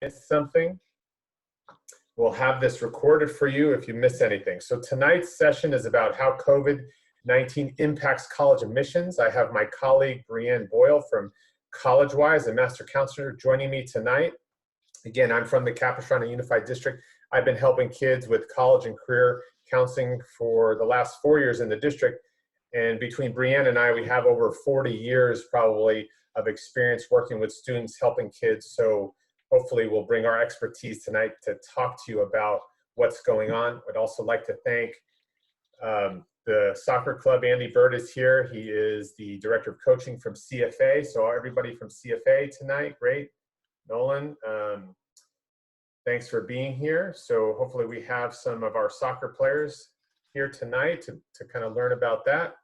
miss something, we'll have this recorded for you if you miss anything. So tonight's session is about how COVID-19 impacts college admissions. I have my colleague, Breanne Boyle from Collegewise, a master counselor, joining me tonight. Again, I'm from the Capistrano Unified District. I've been helping kids with college and career counseling for the last 4 years in the district. And between Breanne and I, we have over 40 years probably of experience working with students, helping kids. So hopefully we'll bring our expertise tonight to talk to you about what's going on. I'd also like to thank the soccer club. Andy Bird is here. He is the director of coaching from CFA. So everybody from CFA tonight, great. Nolan, thanks for being here. So hopefully we have some of our soccer players here tonight to kind of learn about that.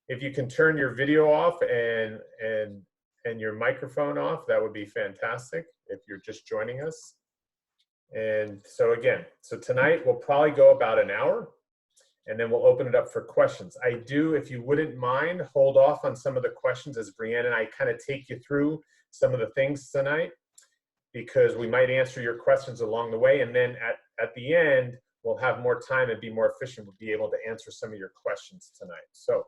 If you can turn your video off and your microphone off, that would be fantastic if you're just joining us. And so again, so tonight we'll probably go about an hour and then we'll open it up for questions. I do, if you wouldn't mind, hold off on some of the questions as Breanne and I kind of take you through some of the things tonight, because we might answer your questions along the way. And then at the end, we'll have more time and be more efficient. We'll be able to answer some of your questions tonight. So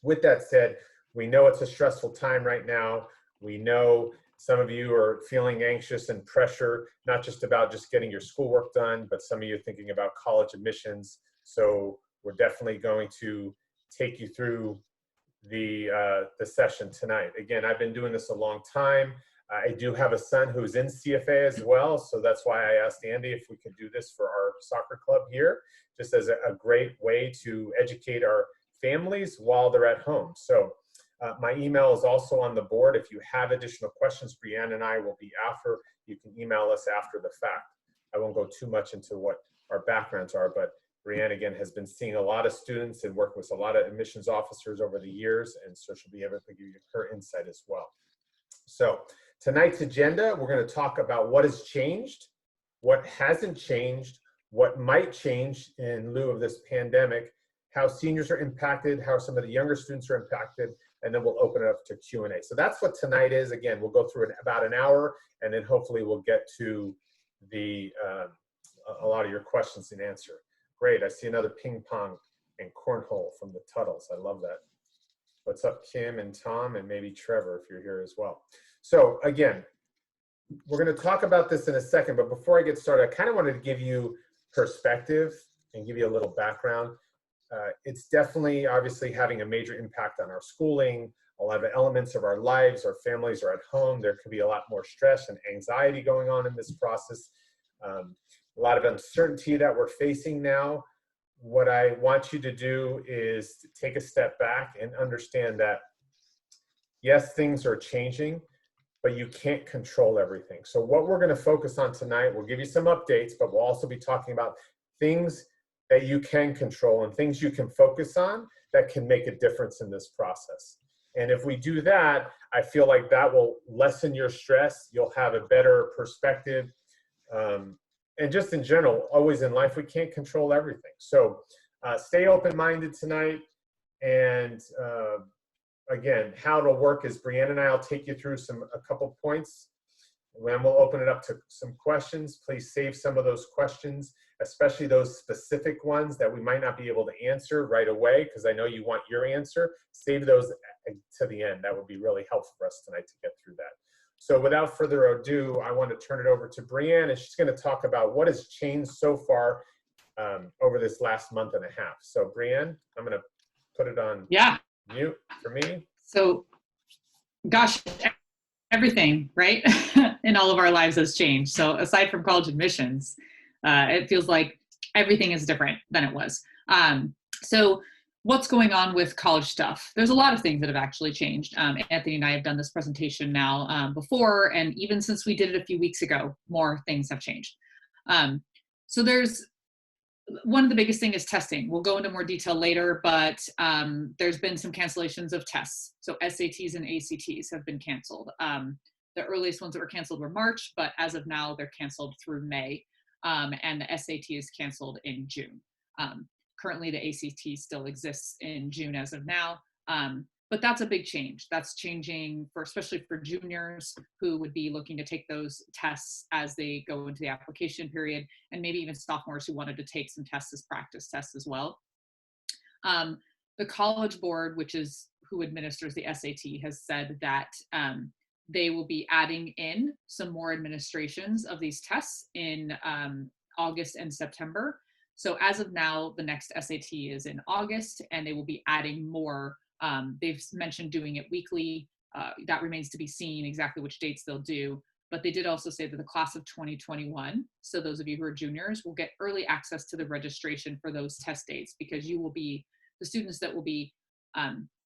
with that said, we know it's a stressful time right now. We know some of you are feeling anxious and pressure, not just about just getting your schoolwork done, but some of you are thinking about college admissions. So we're definitely going to take you through the session tonight. Again, I've been doing this a long time. I do have a son who's in CFA as well, so that's why I asked Andy if we could do this for our soccer club here, just as a great way to educate our families while they're at home. So my email is also on the board. If you have additional questions, Breanne and I will be after. You can email us after the fact. I won't go too much into what our backgrounds are, but Breanne, again, has been seeing a lot of students and worked with a lot of admissions officers over the years, and so she'll be able to give you her insight as well. So tonight's agenda, we're going to talk about what has changed, what hasn't changed, what might change in lieu of this pandemic, how seniors are impacted, how some of the younger students are impacted, and then we'll open it up to Q&A. So that's what tonight is. Again, we'll go through it about an hour, and then hopefully we'll get to the a lot of your questions and answer. Great, I see another ping pong and cornhole from the Tuttles. I love that. What's up, Kim and Tom, and maybe Trevor if you're here as well. So again, we're going to talk about this in a second, but before I get started, I kind of wanted to give you perspective and give you a little background. It's definitely obviously having a major impact on our schooling, a lot of elements of our lives. Our families are at home. There could be a lot more stress and anxiety going on in this process. A lot of uncertainty that we're facing now. What I want you to do is to take a step back and understand that, yes, things are changing, but you can't control everything. So what we're going to focus on tonight, we'll give you some updates, but we'll also be talking about things that you can control and things you can focus on that can make a difference in this process. And if we do that, I feel like that will lessen your stress. You'll have a better perspective. And just in general, always in life, we can't control everything. So stay open-minded tonight. And again, how it'll work is Breanne and I will take you through a couple points. Then we'll open it up to some questions. Please save some of those questions, especially those specific ones that we might not be able to answer right away, because I know you want your answer. Save those to the end. That would be really helpful for us tonight to get through that. So without further ado, I want to turn it over to Breanne, and she's going to talk about what has changed so far over this last month and a half. So Breanne, I'm going to put it on mute for me. So, gosh, everything, right, in all of our lives has changed. So aside from college admissions, it feels like everything is different than it was. So what's going on with college stuff? There's a lot of things that have actually changed. Anthony and I have done this presentation now before, and even since we did it a few weeks ago, more things have changed. So there's one of the biggest thing is testing. We'll go into more detail later, but there's been some cancellations of tests. So SATs and ACTs have been canceled. The earliest ones that were canceled were March, but as of now, they're canceled through May. And the SAT is canceled in June. Currently, the ACT still exists in June as of now, But that's a big change. That's changing for, especially for juniors who would be looking to take those tests as they go into the application period, and maybe even sophomores who wanted to take some tests as practice tests as well. The College Board, which is who administers the SAT, has said that they will be adding in some more administrations of these tests in August and September. So as of now, the next SAT is in August, and they will be adding more. They've mentioned doing it weekly. That remains to be seen exactly which dates they'll do. But they did also say that the class of 2021, so those of you who are juniors, will get early access to the registration for those test dates, because you will be the students that will be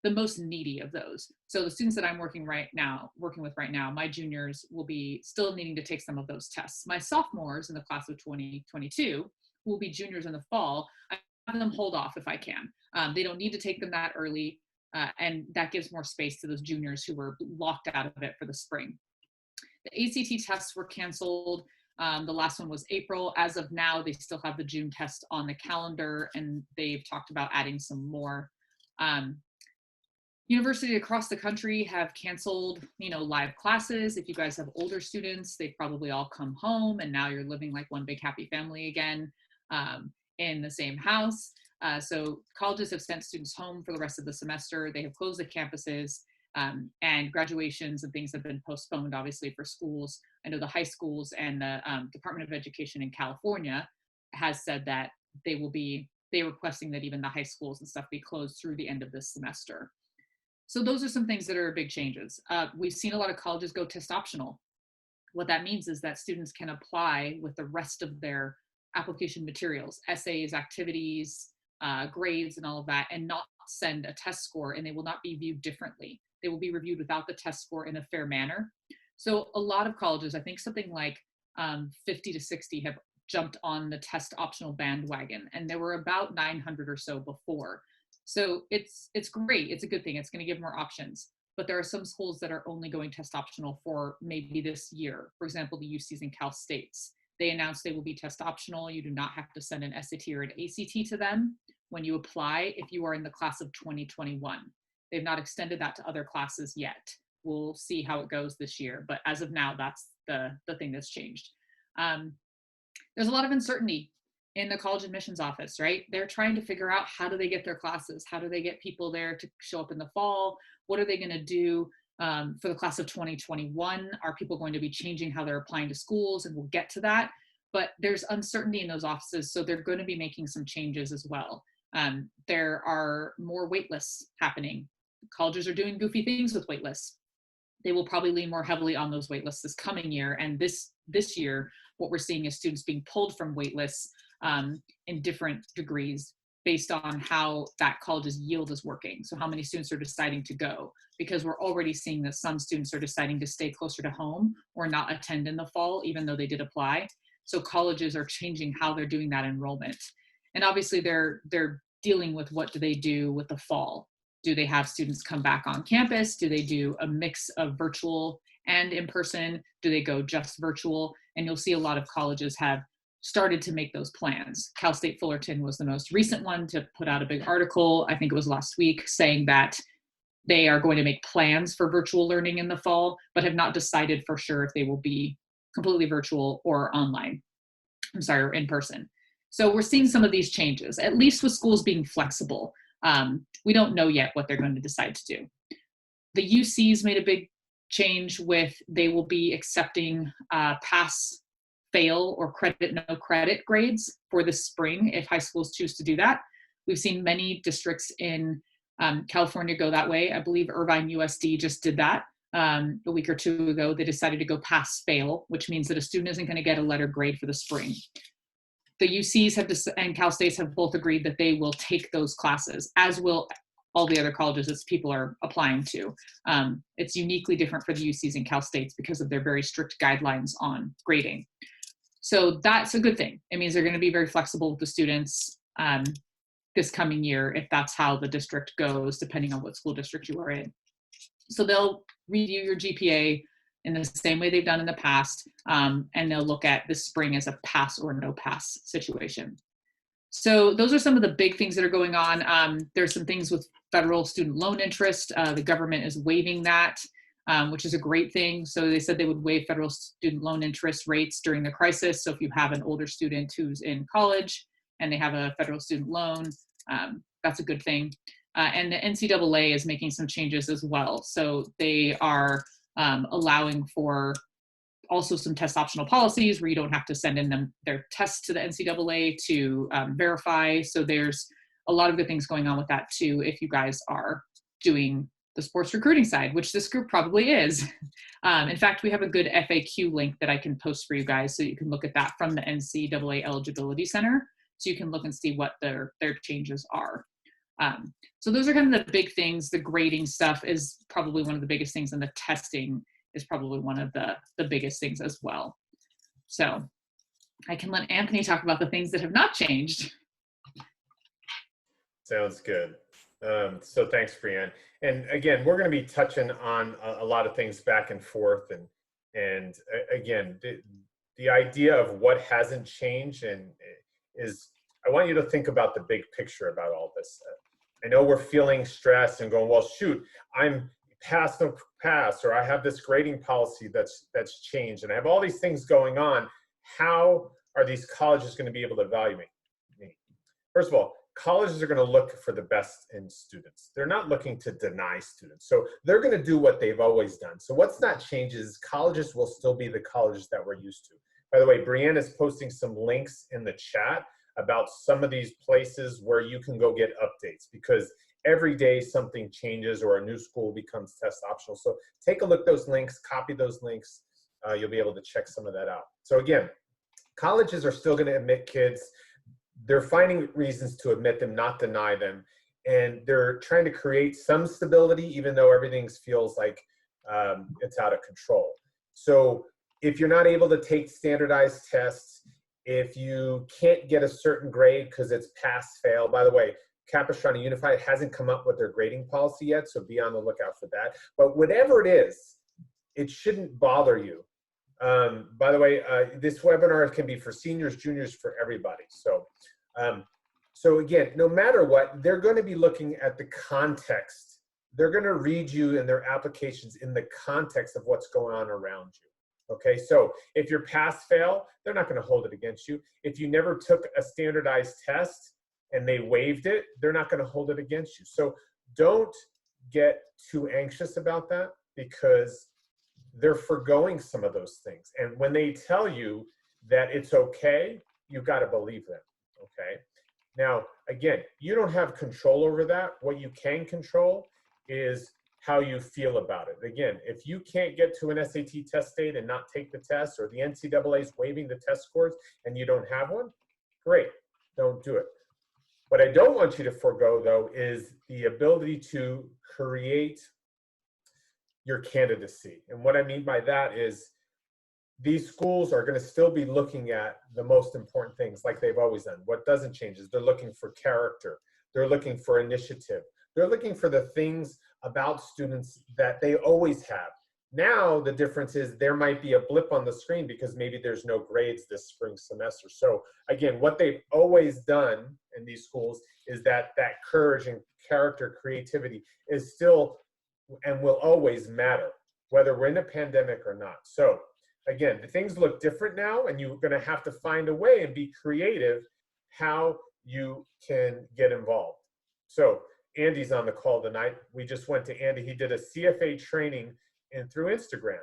the most needy of those. So the students that I'm working with right now, my juniors will be still needing to take some of those tests. My sophomores in the class of 2022 will be juniors in the fall. I have them hold off if I can. They don't need to take them that early, and that gives more space to those juniors who were locked out of it for the spring. The ACT tests were canceled. The last one was April. As of now, they still have the June test on the calendar, and they've talked about adding some more. Universities across the country have canceled, live classes. If you guys have older students, they've probably all come home, and now you're living like one big happy family again in the same house. So colleges have sent students home for the rest of the semester. They have closed the campuses, and graduations and things have been postponed, obviously, for schools. I know the high schools and the Department of Education in California has said that they're requesting that even the high schools and stuff be closed through the end of this semester. So those are some things that are big changes. We've seen a lot of colleges go test optional. What that means is that students can apply with the rest of their application materials, essays, activities, grades, and all of that, and not send a test score, and they will not be viewed differently. They will be reviewed without the test score in a fair manner. So a lot of colleges, I think something like 50 to 60 have jumped on the test optional bandwagon, and there were about 900 or so before. So it's great. It's a good thing. It's going to give more options. But there are some schools that are only going test optional for maybe this year. For example, the UCs and Cal States. They announced they will be test optional. You do not have to send an SAT or an ACT to them when you apply if you are in the class of 2021. They've not extended that to other classes yet. We'll see how it goes this year. But as of now, that's the thing that's changed. There's a lot of uncertainty in the college admissions office, right? They're trying to figure out, how do they get their classes? How do they get people there to show up in the fall? What are they going to do for the class of 2021? Are people going to be changing how they're applying to schools? And we'll get to that. But there's uncertainty in those offices, so they're going to be making some changes as well. There are more wait lists happening. Colleges are doing goofy things with wait lists. They will probably lean more heavily on those wait lists this coming year. And this year, what we're seeing is students being pulled from wait lists in different degrees based on how that college's yield is working. So how many students are deciding to go, because we're already seeing that some students are deciding to stay closer to home or not attend in the fall, even though they did apply. So colleges are changing how they're doing that enrollment. And obviously they're dealing with, what do they do with the fall? Do they have students come back on campus? Do they do a mix of virtual and in person? Do they go just virtual? And you'll see a lot of colleges have started to make those plans. Cal State Fullerton was the most recent one to put out a big article, I think it was last week, saying that they are going to make plans for virtual learning in the fall, but have not decided for sure if they will be completely virtual or online. Or in person. So we're seeing some of these changes, at least with schools being flexible. We don't know yet what they're going to decide to do. The UCs made a big change with, they will be accepting pass, fail, or credit, no credit grades for the spring if high schools choose to do that. We've seen many districts in California go that way. I believe Irvine USD just did that a week or two ago. They decided to go pass, fail, which means that a student isn't going to get a letter grade for the spring. The UCs and Cal States have both agreed that they will take those classes, as will all the other colleges that people are applying to. It's uniquely different for the UCs and Cal States because of their very strict guidelines on grading. So that's a good thing. It means they're going to be very flexible with the students this coming year, if that's how the district goes, depending on what school district you are in. So they'll review your GPA in the same way they've done in the past, and they'll look at this spring as a pass or no pass situation. So those are some of the big things that are going on. There's some things with federal student loan interest. The government is waiving that, which is a great thing. So they said they would waive federal student loan interest rates during the crisis. So if you have an older student who's in college and they have a federal student loan, that's a good thing. And the NCAA is making some changes as well. So they are allowing for also some test optional policies where you don't have to send in their tests to the NCAA to verify. So there's a lot of good things going on with that too, if you guys are doing the sports recruiting side, which this group probably is. In fact, we have a good FAQ link that I can post for you guys so you can look at that from the NCAA Eligibility Center. So you can look and see what their changes are. So those are kind of the big things. The grading stuff is probably one of the biggest things, and the testing is probably one of the biggest things as well. So I can let Anthony talk about the things that have not changed. Sounds good. So thanks, Breanne. And again, we're going to be touching on a lot of things back and forth. And again, the idea of what hasn't changed is, I want you to think about the big picture about all this. I know we're feeling stressed and going, well, shoot, I'm past the past, or I have this grading policy that's changed, and I have all these things going on. How are these colleges going to be able to evaluate me? First of all, colleges are going to look for the best in students. They're not looking to deny students. So they're going to do what they've always done. So what's not changed is colleges will still be the colleges that we're used to. By the way, Breanne is posting some links in the chat about some of these places where you can go get updates, because every day something changes or a new school becomes test optional. So take a look at those links, copy those links. You'll be able to check some of that out. So again, colleges are still going to admit kids. They're finding reasons to admit them, not deny them. And they're trying to create some stability, even though everything feels like it's out of control. So if you're not able to take standardized tests, if you can't get a certain grade because it's pass fail, by the way, Capistrano Unified hasn't come up with their grading policy yet, so be on the lookout for that. But whatever it is, it shouldn't bother you. By the way, this webinar can be for seniors, juniors, for everybody. So again, no matter what, they're going to be looking at the context. They're going to read you and their applications in the context of what's going on around you. Okay, so if you're pass-fail, they're not going to hold it against you. If you never took a standardized test and they waived it, they're not going to hold it against you. So don't get too anxious about that, because they're forgoing some of those things. And when they tell you that it's okay, you've got to believe them, okay? Now, again, you don't have control over that. What you can control is how you feel about it. Again, if you can't get to an SAT test date and not take the test, or the NCAA is waiving the test scores and you don't have one, great, don't do it. What I don't want you to forego, though, is the ability to create your candidacy. And what I mean by that is these schools are going to still be looking at the most important things like they've always done. What doesn't change is they're looking for character. They're looking for initiative. They're looking for the things about students that they always have. Now, the difference is there might be a blip on the screen because maybe there's no grades this spring semester. So again, what they've always done in these schools is that courage and character, creativity is still and will always matter, whether we're in a pandemic or not. So again, things look different now, and you're going to have to find a way and be creative how you can get involved. So Andy's on the call tonight. We just went to Andy. He did a CFA training through Instagram.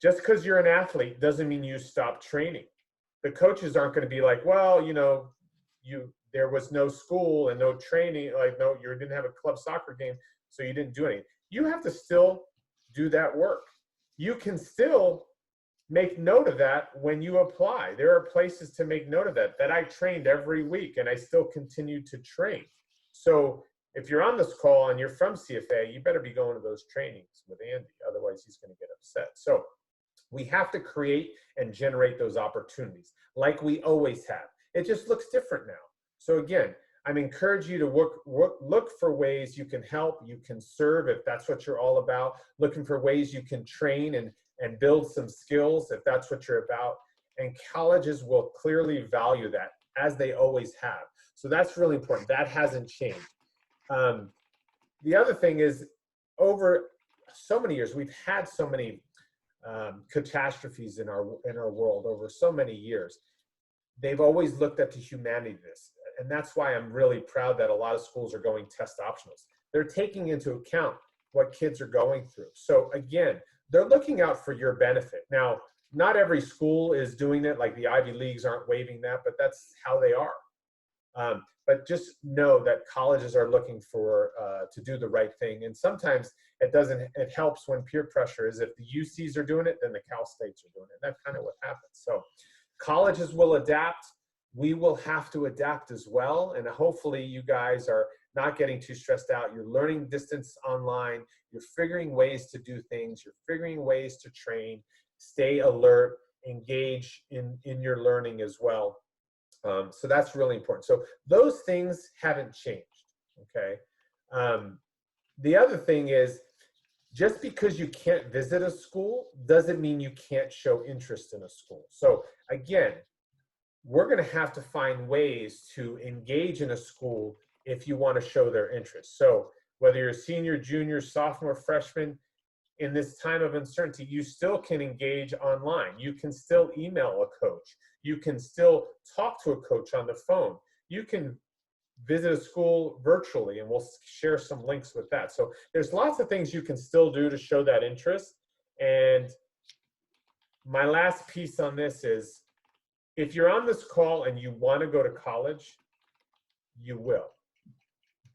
Just because you're an athlete doesn't mean you stop training. The coaches aren't going to be like, well, you know, there was no school and no training, like no, you didn't have a club soccer game, so you didn't do anything. You have to still do that work. You can still make note of that when you apply. There are places to make note of that I trained every week, and I still continue to train. So if you're on this call and you're from CFA, you better be going to those trainings with Andy, otherwise he's going to get upset. So we have to create and generate those opportunities like we always have. It just looks different now. So again, I'm encouraging you to look for ways you can help, you can serve if that's what you're all about, looking for ways you can train and build some skills if that's what you're about. And colleges will clearly value that. as they always have. So that's really important. That hasn't changed. The other thing is, over so many years, we've had so many catastrophes in our world over so many years. They've always looked at the humanity of this. And that's why I'm really proud that a lot of schools are going test optionals. They're taking into account what kids are going through. So again, they're looking out for your benefit. Now, not every school is doing it, like the Ivy Leagues aren't waiving that, but that's how they are. But just know that colleges are looking for to do the right thing. And sometimes it helps when peer pressure is, if the UCs are doing it, then the Cal States are doing it. That's kind of what happens. So colleges will adapt. We will have to adapt as well. And hopefully you guys are not getting too stressed out. You're learning distance online. You're figuring ways to do things. You're figuring ways to train. Stay alert. Engage in your learning as well. So that's really important. So those things haven't changed, okay? The other thing is, just because you can't visit a school doesn't mean you can't show interest in a school. So again, we're gonna have to find ways to engage in a school if you wanna show their interest. So whether you're a senior, junior, sophomore, freshman, in this time of uncertainty, you still can engage online. You can still email a coach. You can still talk to a coach on the phone. You can visit a school virtually, and we'll share some links with that. So there's lots of things you can still do to show that interest. And my last piece on this is, if you're on this call and you want to go to college, you will.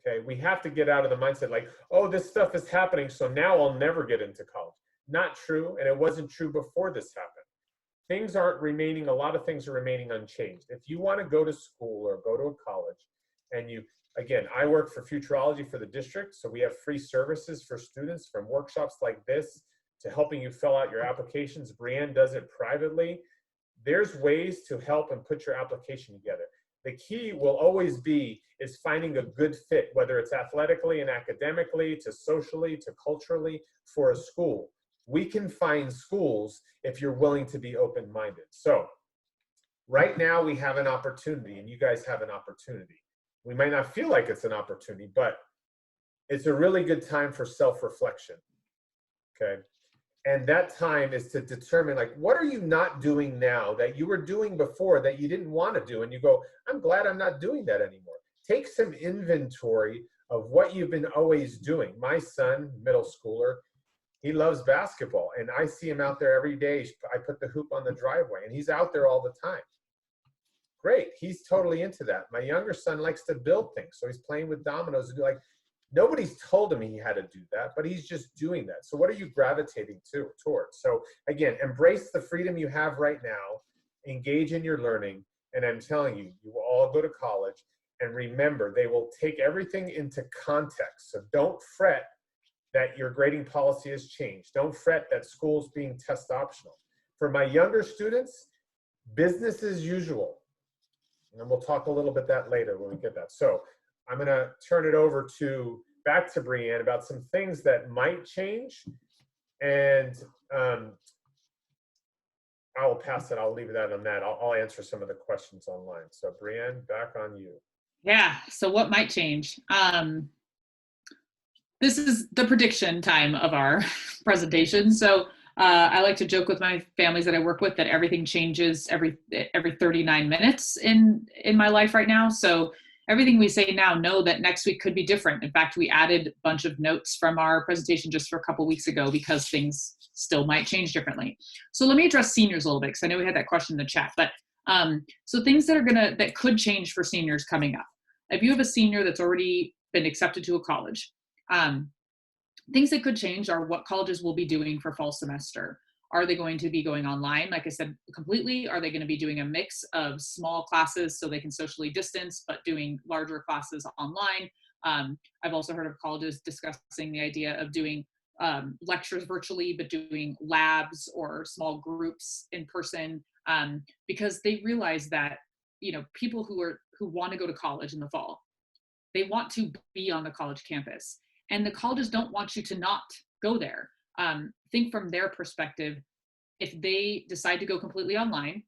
Okay, we have to get out of the mindset like, oh, this stuff is happening, so now I'll never get into college. Not true, and it wasn't true before this happened. Things aren't remaining, a lot of things are remaining unchanged. If you want to go to school or go to a college, and you, again, I work for Futureology for the district, so we have free services for students, from workshops like this to helping you fill out your applications. Breanne does it privately. There's ways to help and put your application together. The key will always be is finding a good fit, whether it's athletically and academically, to socially, to culturally, for a school. We can find schools if you're willing to be open-minded. So right now we have an opportunity, and you guys have an opportunity. We might not feel like it's an opportunity, but it's a really good time for self-reflection, okay? And that time is to determine, like, what are you not doing now that you were doing before that you didn't want to do? And you go, I'm glad I'm not doing that anymore. Take some inventory of what you've been always doing. My son, middle schooler, he loves basketball, and I see him out there every day. I put the hoop on the driveway, and he's out there all the time. Great, he's totally into that. My younger son likes to build things, so he's playing with dominoes. And like, nobody's told him he had to do that, but he's just doing that. So what are you gravitating towards? So again, embrace the freedom you have right now, engage in your learning, and I'm telling you, you will all go to college, and remember, they will take everything into context. So don't fret that your grading policy has changed. Don't fret that school's being test optional. For my younger students, business as usual. And we'll talk a little bit that later when we get that. So I'm gonna turn it over back to Breanne about some things that might change, and I'll pass it. I'll leave that on that. I'll answer some of the questions online. So Breanne, back on you. Yeah, so what might change? This is the prediction time of our presentation. So I like to joke with my families that I work with that everything changes every 39 minutes in my life right now. So everything we say now, know that next week could be different. In fact, we added a bunch of notes from our presentation just for a couple weeks ago because things still might change differently. So let me address seniors a little bit, because I know we had that question in the chat. But so things that could change for seniors coming up. If you have a senior that's already been accepted to a college, things that could change are what colleges will be doing for fall semester. Are they going to be going online, like I said, completely? Are they going to be doing a mix of small classes so they can socially distance, but doing larger classes online? I've also heard of colleges discussing the idea of doing lectures virtually, but doing labs or small groups in person, because they realize that, you know, people who want to go to college in the fall, they want to be on the college campus, and the colleges don't want you to not go there. Think from their perspective, if they decide to go completely online,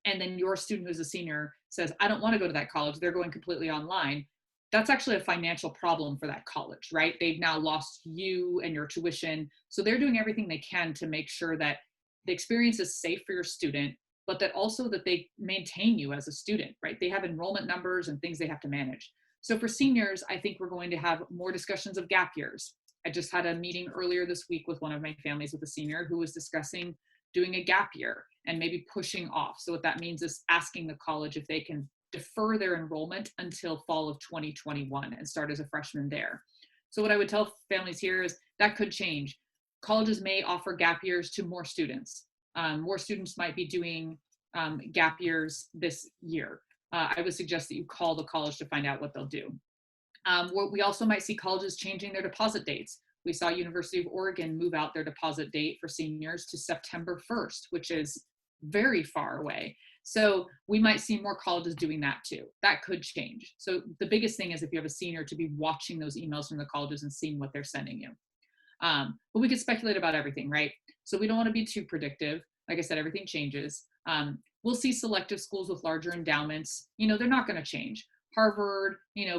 and then your student who's a senior says, I don't want to go to that college, they're going completely online, that's actually a financial problem for that college, right? They've now lost you and your tuition. So they're doing everything they can to make sure that the experience is safe for your student, but that also that they maintain you as a student, right? They have enrollment numbers and things they have to manage. So for seniors, I think we're going to have more discussions of gap years. I just had a meeting earlier this week with one of my families with a senior who was discussing doing a gap year and maybe pushing off. So what that means is asking the college if they can defer their enrollment until fall of 2021 and start as a freshman there. So what I would tell families here is that could change. Colleges may offer gap years to more students. More students might be doing gap years this year. I would suggest that you call the college to find out what they'll do. We also might see colleges changing their deposit dates. We saw University of Oregon move out their deposit date for seniors to September 1st, which is very far away. So we might see more colleges doing that too. That could change. So the biggest thing is if you have a senior to be watching those emails from the colleges and seeing what they're sending you. But we could speculate about everything, right? So we don't want to be too predictive. Like I said, everything changes. We'll see selective schools with larger endowments. They're not going to change. Harvard,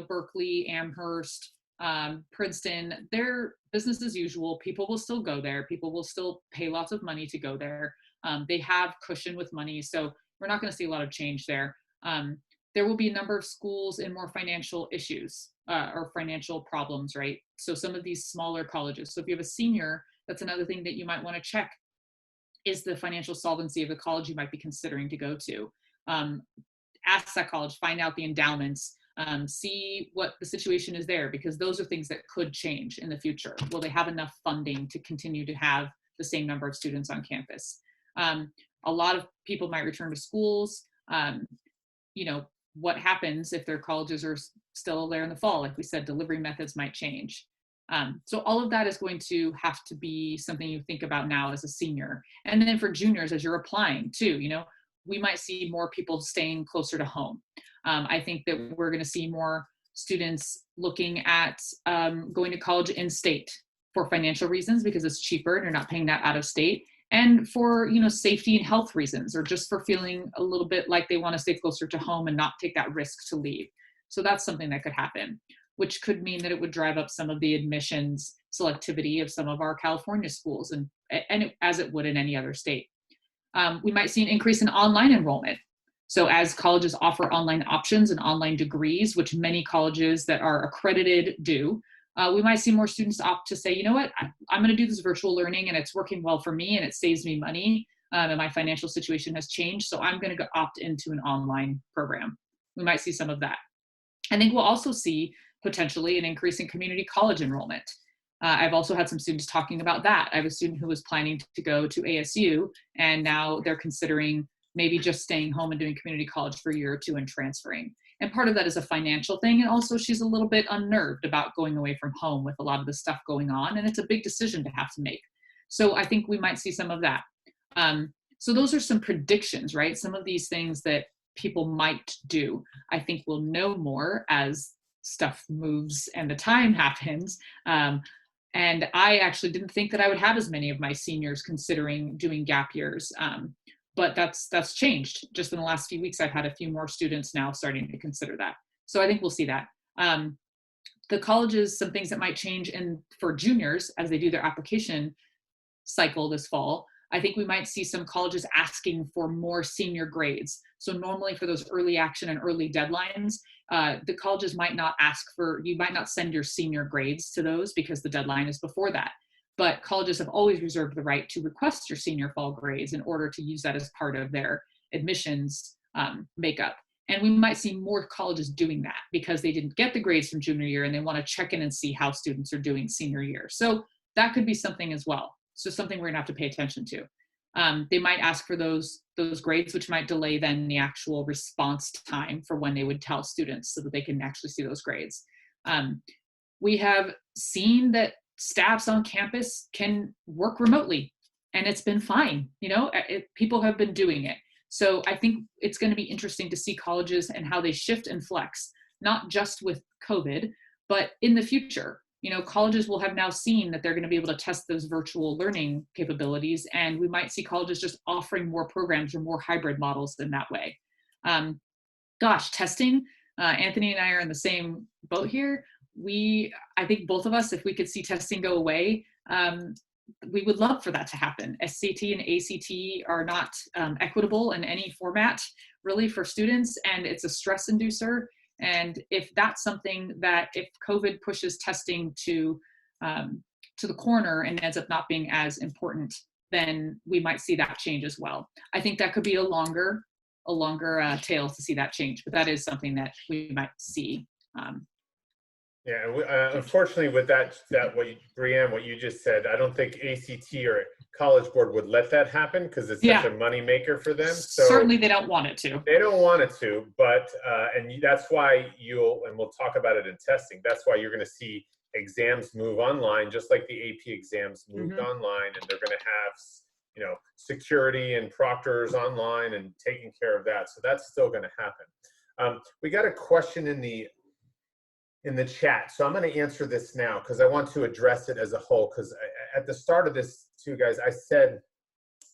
Berkeley, Amherst, Princeton, they're business as usual. People will still go there. People will still pay lots of money to go there. They have cushion with money. So we're not going to see a lot of change there. There will be a number of schools in more financial issues or financial problems, right? So some of these smaller colleges. So if you have a senior, that's another thing that you might want to check is the financial solvency of the college you might be considering to go to. Ask that college, find out the endowments, see what the situation is there, because those are things that could change in the future. Will they have enough funding to continue to have the same number of students on campus? A lot of people might return to schools. What happens if their colleges are still there in the fall? Like we said, delivery methods might change. So all of that is going to have to be something you think about now as a senior. And then for juniors, as you're applying too, we might see more people staying closer to home. I think that we're going to see more students looking at going to college in state for financial reasons because it's cheaper and you're not paying that out of state, and for safety and health reasons, or just for feeling a little bit like they want to stay closer to home and not take that risk to leave. So that's something that could happen, which could mean that it would drive up some of the admissions selectivity of some of our California schools, and as it would in any other state. We might see an increase in online enrollment. So as colleges offer online options and online degrees, which many colleges that are accredited do, we might see more students opt to say, you know what, I'm going to do this virtual learning and it's working well for me and it saves me money and my financial situation has changed, so I'm going to opt into an online program. We might see some of that. I think we'll also see potentially an increase in community college enrollment. I've also had some students talking about that. I have a student who was planning to go to ASU, and now they're considering maybe just staying home and doing community college for a year or two and transferring. And part of that is a financial thing. And also she's a little bit unnerved about going away from home with a lot of the stuff going on. And it's a big decision to have to make. So I think we might see some of that. So those are some predictions, right? Some of these things that people might do. I think we'll know more as stuff moves and the time happens. And I actually didn't think that I would have as many of my seniors considering doing gap years. But that's changed. Just in the last few weeks, I've had a few more students now starting to consider that. So I think we'll see that. The colleges, some things that might change for juniors as they do their application cycle this fall. I think we might see some colleges asking for more senior grades. So normally for those early action and early deadlines, the colleges might not you might not send your senior grades to those because the deadline is before that. But colleges have always reserved the right to request your senior fall grades in order to use that as part of their admissions makeup. And we might see more colleges doing that because they didn't get the grades from junior year and they want to check in and see how students are doing senior year. So that could be something as well. So something we're gonna have to pay attention to. They might ask for those grades, which might delay then the actual response time for when they would tell students so that they can actually see those grades. We have seen that staffs on campus can work remotely and it's been fine. People have been doing it. So I think it's going to be interesting to see colleges and how they shift and flex, not just with COVID, but in the future. Colleges will have now seen that they're going to be able to test those virtual learning capabilities, and we might see colleges just offering more programs or more hybrid models in that way. Gosh, testing. Anthony and I are in the same boat here. I think both of us, if we could see testing go away, we would love for that to happen. SAT and ACT are not equitable in any format, really, for students, and it's a stress inducer. And if that's something that, if COVID pushes testing to the corner and ends up not being as important, then we might see that change as well. I think that could be a longer tail to see that change, but that is something that we might see. Yeah, unfortunately, with Breanne, what you just said, I don't think ACT or College Board would let that happen because it's such a money maker for them. So certainly, they don't want it to. They don't want it to, but and that's why we'll talk about it in testing. That's why you're going to see exams move online, just like the AP exams moved online, and they're going to have security and proctors online and taking care of that. So that's still going to happen. We got a question in the chat, so I'm going to answer this now because I want to address it as a whole. Because at the start of this, too, guys, I said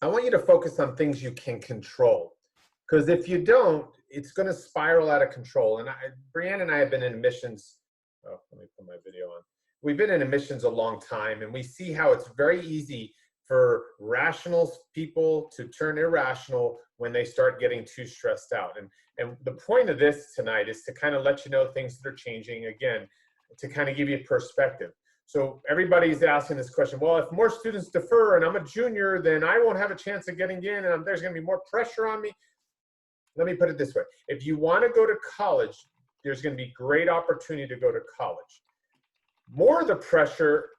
I want you to focus on things you can control, because if you don't, it's going to spiral out of control. And Breanne and I have been in admissions. Oh, let me put my video on. We've been in admissions a long time, and we see how it's very easy for rational people to turn irrational when they start getting too stressed out. And the point of this tonight is to kind of let you know things that are changing, again, to kind of give you perspective. So everybody's asking this question, well, if more students defer and I'm a junior, then I won't have a chance of getting in and there's going to be more pressure on me. Let me put it this way. If you want to go to college, there's going to be great opportunity to go to college. More of the pressure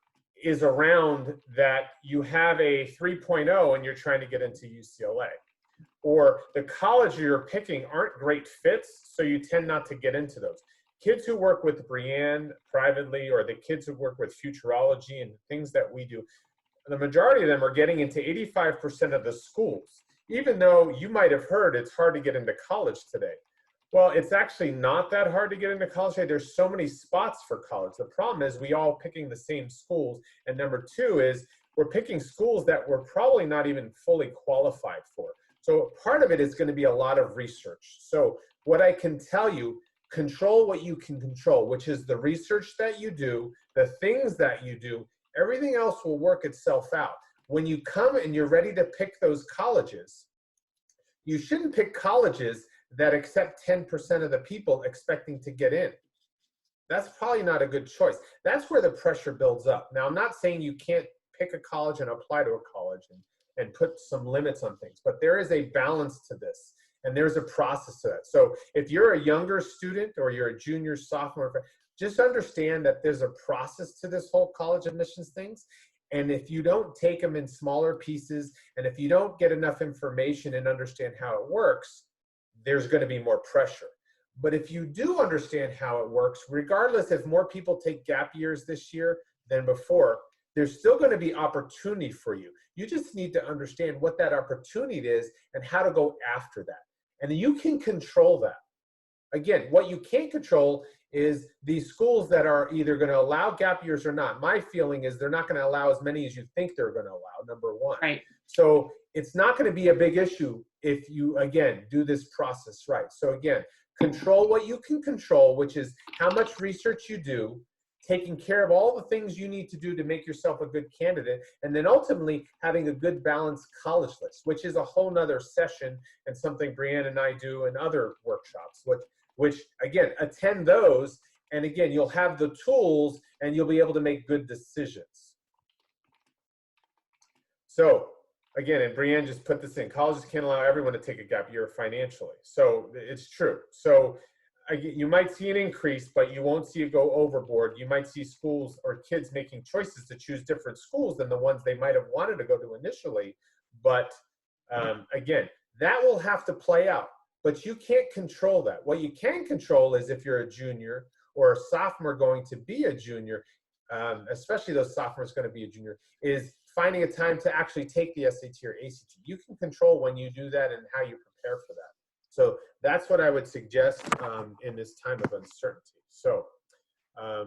is around that you have a 3.0 and you're trying to get into UCLA. Or the college you're picking aren't great fits, so you tend not to get into those. Kids who work with Breanne privately, or the kids who work with Futureology and things that we do, the majority of them are getting into 85% of the schools, even though you might have heard it's hard to get into college today. Well, it's actually not that hard to get into college today. There's so many spots for college. The problem is we all picking the same schools. And number two is we're picking schools that we're probably not even fully qualified for. So part of it is going to be a lot of research. So what I can tell you, control what you can control, which is the research that you do, the things that you do. Everything else will work itself out. When you come and you're ready to pick those colleges, you shouldn't pick colleges that accept 10% of the people expecting to get in. That's probably not a good choice. That's where the pressure builds up. Now, I'm not saying you can't pick a college and apply to a college and put some limits on things, but there is a balance to this, and there's a process to that. So if you're a younger student or you're a junior, sophomore, just understand that there's a process to this whole college admissions things. And if you don't take them in smaller pieces, and if you don't get enough information and understand how it works, there's going to be more pressure. But if you do understand how it works, regardless if more people take gap years this year than before, there's still going to be opportunity for you. You just need to understand what that opportunity is and how to go after that. And you can control that. Again, what you can't control is these schools that are either going to allow gap years or not. My feeling is they're not going to allow as many as you think they're going to allow, number one. Right. So it's not going to be a big issue if you, again, do this process right. So again, control what you can control, which is how much research you do, taking care of all the things you need to do to make yourself a good candidate, and then ultimately having a good balanced college list, which is a whole nother session and something Breanne and I do in other workshops, which again, attend those, and again, you'll have the tools and you'll be able to make good decisions. So again, and Breanne just put this in, colleges can't allow everyone to take a gap year financially. So it's true. So you might see an increase, but you won't see it go overboard. You might see schools or kids making choices to choose different schools than the ones they might have wanted to go to initially. But again, that will have to play out. But you can't control that. What you can control is if you're a junior or a sophomore going to be a junior, especially those sophomores going to be a junior, is finding a time to actually take the SAT or ACT. You can control when you do that and how you prepare for that. So that's what I would suggest in this time of uncertainty. So,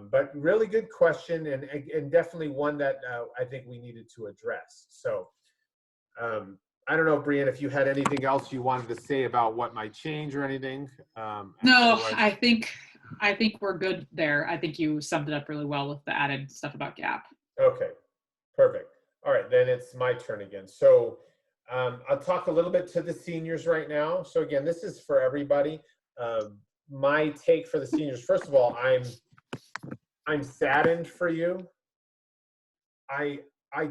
but really good question, and definitely one that I think we needed to address. So I don't know, Breanne, if you had anything else you wanted to say about what might change or anything. No, Otherwise, I think we're good there. I think you summed it up really well with the added stuff about gap. okay, perfect. All right, then it's my turn again. So I'll talk a little bit to the seniors right now. So again, this is for everybody. My take for the seniors, first of all, I'm saddened for you. I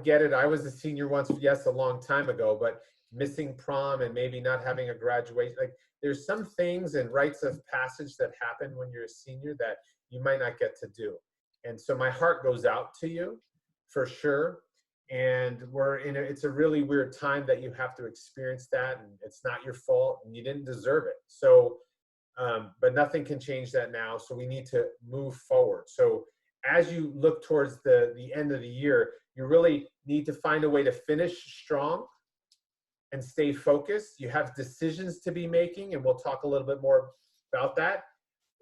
get it. I was a senior once, yes, a long time ago, but missing prom and maybe not having a graduation, like there's some things and rites of passage that happen when you're a senior that you might not get to do. And so my heart goes out to you for sure. And it's a really weird time that you have to experience that, and it's not your fault and you didn't deserve it. So, but nothing can change that now. So we need to move forward. So as you look towards the end of the year, you really need to find a way to finish strong and stay focused. You have decisions to be making, and we'll talk a little bit more about that.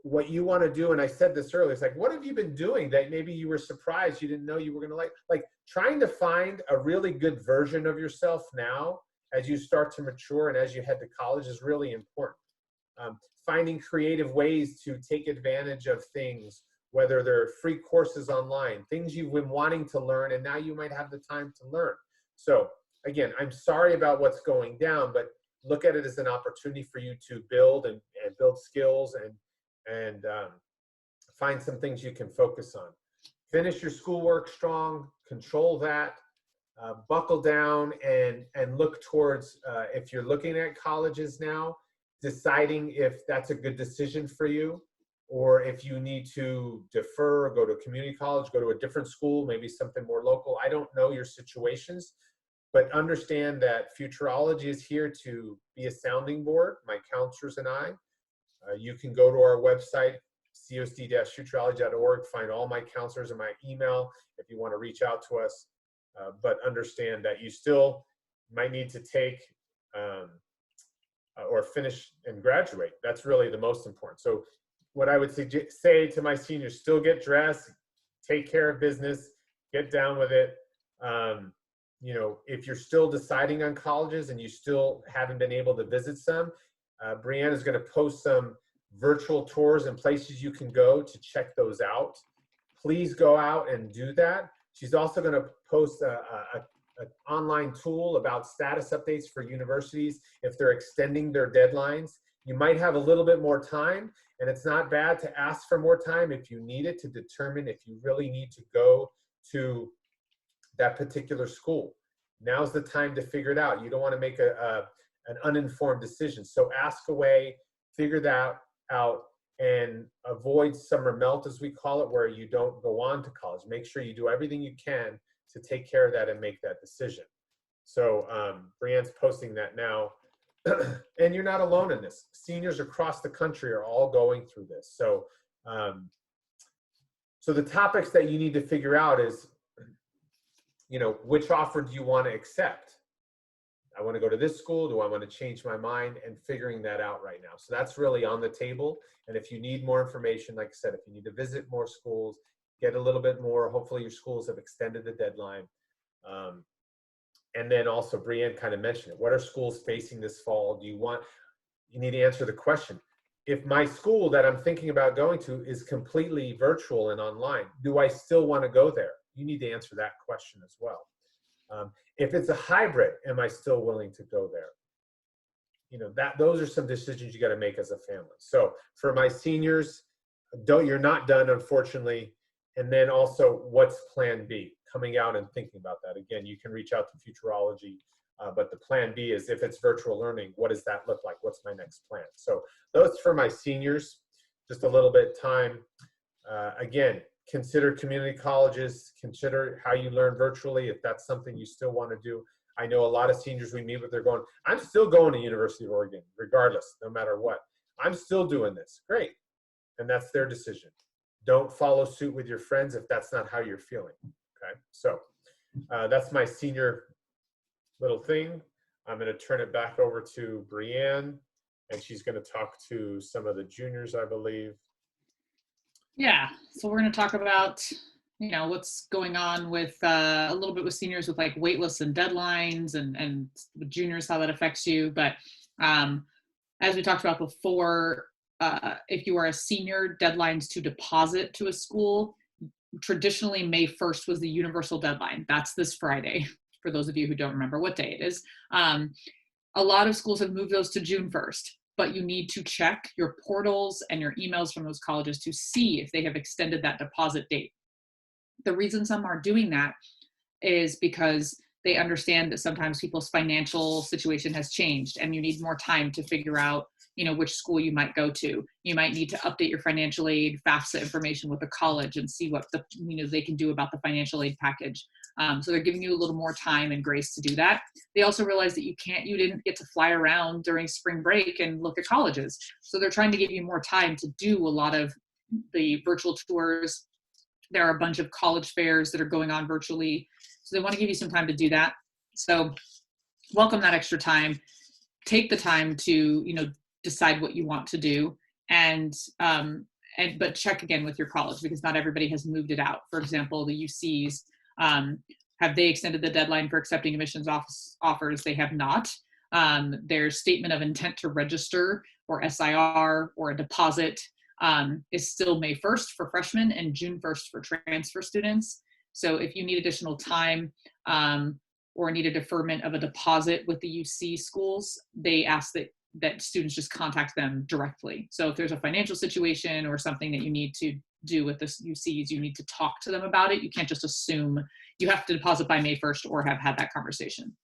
What you want to do, and I said this earlier, it's like, what have you been doing that maybe you were surprised you didn't know you were going to like trying to find a really good version of yourself now as you start to mature and as you head to college is really important. Finding creative ways to take advantage of things, whether they're free courses online, things you've been wanting to learn, and now you might have the time to learn. So again, I'm sorry about what's going down, but look at it as an opportunity for you to build and build skills and find some things you can focus on. Finish your schoolwork strong, control that, buckle down and look towards, if you're looking at colleges now, deciding if that's a good decision for you, or if you need to defer, go to community college, go to a different school, maybe something more local. I don't know your situations, but understand that Futureology is here to be a sounding board, my counselors and I. You can go to our website, CUSD-Futureology.org, find all my counselors and my email if you want to reach out to us. But understand that you still might need to take or finish and graduate. That's really the most important. So what I would say to my seniors, still get dressed, take care of business, get down with it. You know, if you're still deciding on colleges and you still haven't been able to visit some, Breanne is going to post some virtual tours and places you can go to check those out. Please go out and do that. She's also going to post an online tool about status updates for universities if they're extending their deadlines. You might have a little bit more time, and it's not bad to ask for more time if you need it to determine if you really need to go to that particular school. Now's the time to figure it out. You don't want to make an uninformed decision. So ask away, figure that out, and avoid summer melt, as we call it, where you don't go on to college. Make sure you do everything you can to take care of that and make that decision. So Breanne's posting that now. And you're not alone in this. Seniors across the country are all going through this. So, so the topics that you need to figure out is, you know, which offer do you want to accept? I want to go to this school. Do I want to change my mind? And figuring that out right now. So that's really on the table. And if you need more information, like I said, if you need to visit more schools, get a little bit more. Hopefully your schools have extended the deadline. And then also Breanne kind of mentioned it. What are schools facing this fall? You need to answer the question. If my school that I'm thinking about going to is completely virtual and online, do I still want to go there? You need to answer that question as well. If it's a hybrid, am I still willing to go there? You know, those are some decisions you got to make as a family. So for my seniors, you're not done, unfortunately. And then also, what's plan B? Coming out and thinking about that. Again, you can reach out to Futureology, but the plan B is, if it's virtual learning, what does that look like? What's my next plan? So those for my seniors, just a little bit time. Again, consider community colleges, consider how you learn virtually if that's something you still want to do. I know a lot of seniors we meet with, they're going, I'm still going to University of Oregon, regardless, no matter what. I'm still doing this. Great. And that's their decision. Don't follow suit with your friends if that's not how you're feeling. Okay, so that's my senior little thing. I'm going to turn it back over to Breanne, and she's going to talk to some of the juniors, I believe. Yeah, so we're going to talk about what's going on with a little bit with seniors with like wait lists and deadlines, and with juniors, how that affects you. But as we talked about before, if you are a senior, deadlines to deposit to a school, traditionally May 1st was the universal deadline. That's this Friday, for those of you who don't remember what day it is. A lot of schools have moved those to June 1st, but you need to check your portals and your emails from those colleges to see if they have extended that deposit date. The reason some are doing that is because they understand that sometimes people's financial situation has changed and you need more time to figure out, which school you might go to. You might need to update your financial aid FAFSA information with the college and see what they can do about the financial aid package. So they're giving you a little more time and grace to do that. They also realize that you didn't get to fly around during spring break and look at colleges. So they're trying to give you more time to do a lot of the virtual tours. There are a bunch of college fairs that are going on virtually. So they want to give you some time to do that. So welcome that extra time. Take the time to, decide what you want to do, but check again with your college, because not everybody has moved it out. For example, the UCs, have they extended the deadline for accepting admissions offers? They have not. Their statement of intent to register, or SIR, or a deposit, is still May 1st for freshmen and June 1st for transfer students. So if you need additional time, or need a deferment of a deposit with the UC schools, they ask that students just contact them directly. So if there's a financial situation or something that you need to do with the UCs, you need to talk to them about it. You can't just assume you have to deposit by May 1st or have had that conversation.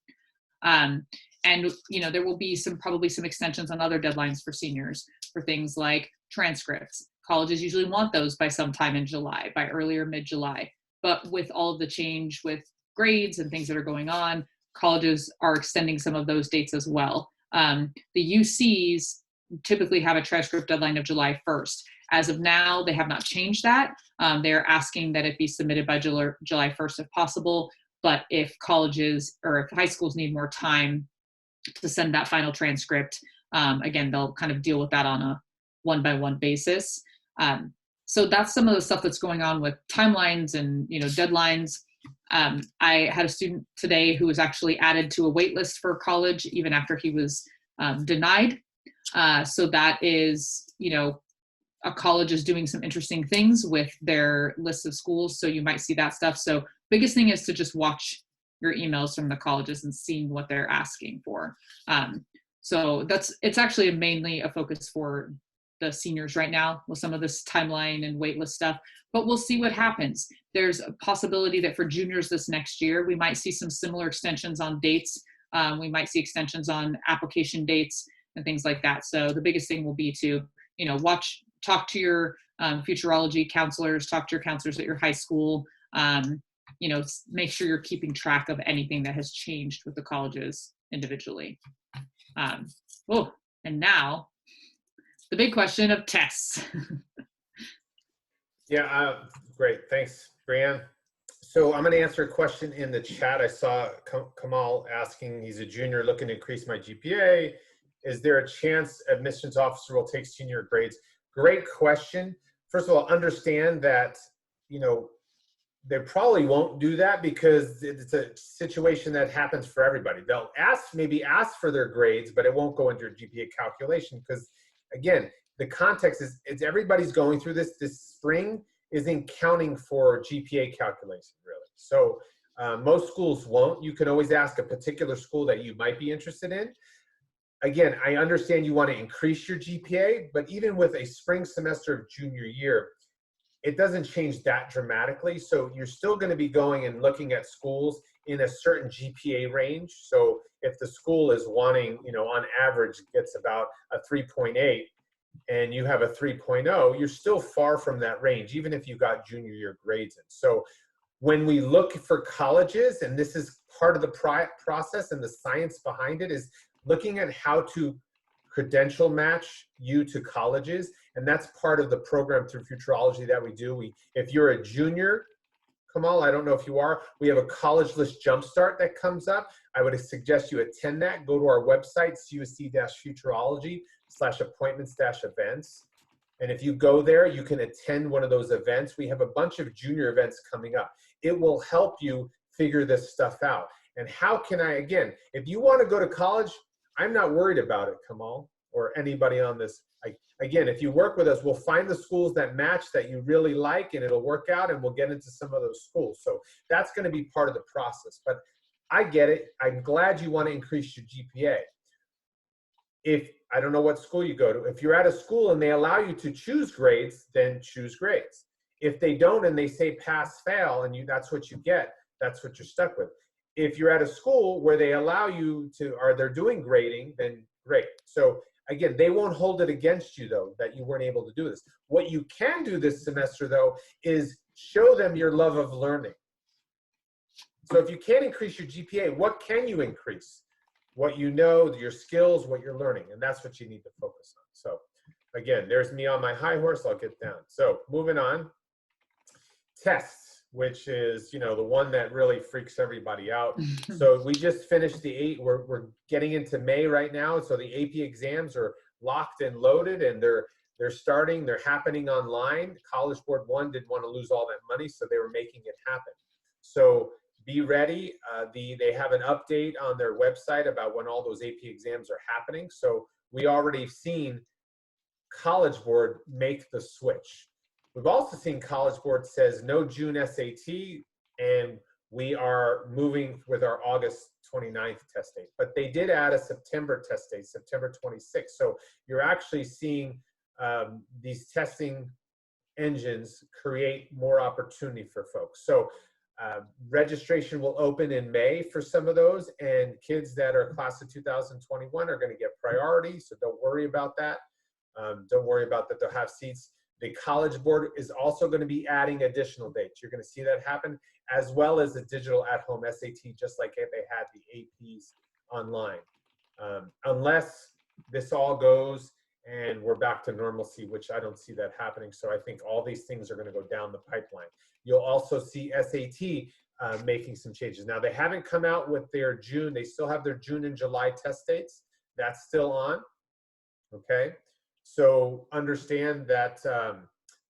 And there will be probably some extensions on other deadlines for seniors for things like transcripts. Colleges usually want those by sometime in July, by early or mid-July. But with all of the change with grades and things that are going on, colleges are extending some of those dates as well. The UCs typically have a transcript deadline of July 1st. As of now, they have not changed that. They're asking that it be submitted by July 1st if possible. But if colleges or if high schools need more time to send that final transcript, again, they'll kind of deal with that on a one-by-one basis. So that's some of the stuff that's going on with timelines and deadlines. I had a student today who was actually added to a wait list for college even after he was denied. So that is, a college is doing some interesting things with their list of schools. So you might see that stuff. So biggest thing is to just watch your emails from the colleges and seeing what they're asking for. So it's actually mainly a focus for the seniors right now with some of this timeline and waitlist stuff, but we'll see what happens. There's a possibility that for juniors this next year, we might see some similar extensions on dates. We might see extensions on application dates and things like that. So the biggest thing will be to, talk to your futurology counselors, talk to your counselors at your high school, make sure you're keeping track of anything that has changed with the colleges individually. And now, the big question of tests. Yeah, great. Thanks, Breanne. So I'm going to answer a question in the chat. I saw Kamal asking, he's a junior looking to increase my GPA. Is there a chance admissions officer will take senior grades? Great question. First of all, understand that, they probably won't do that because it's a situation that happens for everybody. They'll maybe ask for their grades, but it won't go into your GPA calculation because, again, the context is everybody's going through this. This spring isn't counting for GPA calculation, really. So most schools won't. You can always ask a particular school that you might be interested in. Again, I understand you want to increase your GPA, but even with a spring semester of junior year, it doesn't change that dramatically. So you're still going to be going and looking at schools in a certain GPA range. So if the school is wanting, on average gets about a 3.8 and you have a 3.0, you're still far from that range, even if you got junior year grades in. So when we look for colleges, and this is part of the process and the science behind it, is looking at how to credential match you to colleges. And that's part of the program through Futurology that we do. If you're a junior, Kamal, I don't know if you are, we have a college list jumpstart that comes up. I would suggest you attend that. Go to our website, CUSD-Futureology /appointments-events. And if you go there, you can attend one of those events. We have a bunch of junior events coming up. It will help you figure this stuff out. And how can I, again, if you want to go to college, I'm not worried about it, Kamal, or anybody on this. Again, if you work with us, we'll find the schools that match that you really like, and it'll work out, and we'll get into some of those schools. So that's going to be part of the process. But I get it. I'm glad you want to increase your GPA. If I don't know what school you go to, if you're at a school and they allow you to choose grades, then choose grades. If they don't and they say pass, fail, and that's what you get, that's what you're stuck with. If you're at a school where they allow you to, or they're doing grading, then great. So again, they won't hold it against you, though, that you weren't able to do this. What you can do this semester, though, is show them your love of learning. So if you can't increase your GPA, what can you increase? What you know, your skills, what you're learning, and that's what you need to focus on. So again, there's me on my high horse. I'll get down. So moving on, tests, which is, you know, the one that really freaks everybody out. So we just finished we're getting into May right now. So the AP exams are locked and loaded, and they're happening online. College Board 1 didn't want to lose all that money, so they were making it happen. So be ready. They have an update on their website about when all those AP exams are happening. So we already seen College Board make the switch. We've also seen College Board says no June SAT, and we are moving with our August 29th test date. But they did add a September test date, September 26th. So you're actually seeing these testing engines create more opportunity for folks. So registration will open in May for some of those, and kids that are class of 2021 are going to get priority, so don't worry about that. Don't worry about that, they'll have seats. The College Board is also going to be adding additional dates. You're going to see that happen, as well as the digital at-home SAT, just like if they had the APs online. Unless this all goes and we're back to normalcy, which I don't see that happening. So I think all these things are going to go down the pipeline. You'll also see SAT making some changes. Now, they haven't come out with their June. They still have their June and July test dates. That's still on, okay? So understand that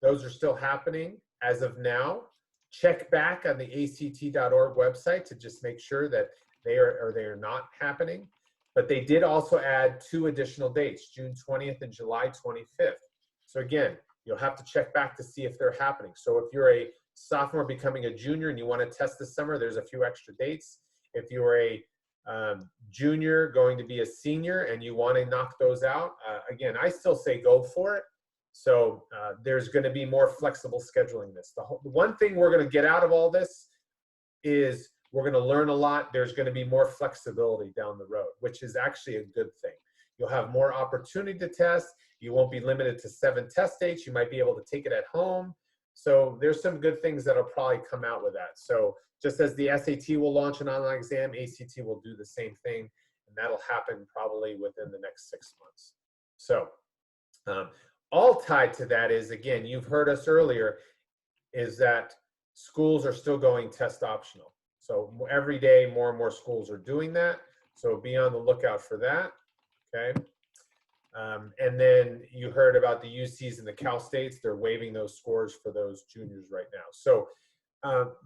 those are still happening as of now. Check back on the ACT.org website to just make sure that they are not happening. But they did also add 2 additional dates, June 20th and July 25th. So again, you'll have to check back to see if they're happening. So if you're a sophomore becoming a junior and you want to test this summer, there's a few extra dates. If you're a junior going to be a senior and you want to knock those out, again, I still say go for it. So there's going to be more flexible scheduling this. The one thing we're going to get out of all this is we're going to learn a lot. There's going to be more flexibility down the road, which is actually a good thing. You'll have more opportunity to test. You won't be limited to 7 test dates. You might be able to take it at home. So there's some good things that'll probably come out with that. So just as the SAT will launch an online exam, ACT will do the same thing, and that'll happen probably within the next 6 months. So all tied to that is, again, you've heard us earlier, is that schools are still going test optional. So every day, more and more schools are doing that. So be on the lookout for that, okay? And then you heard about the UCs and the Cal States. They're waiving those scores for those juniors right now. So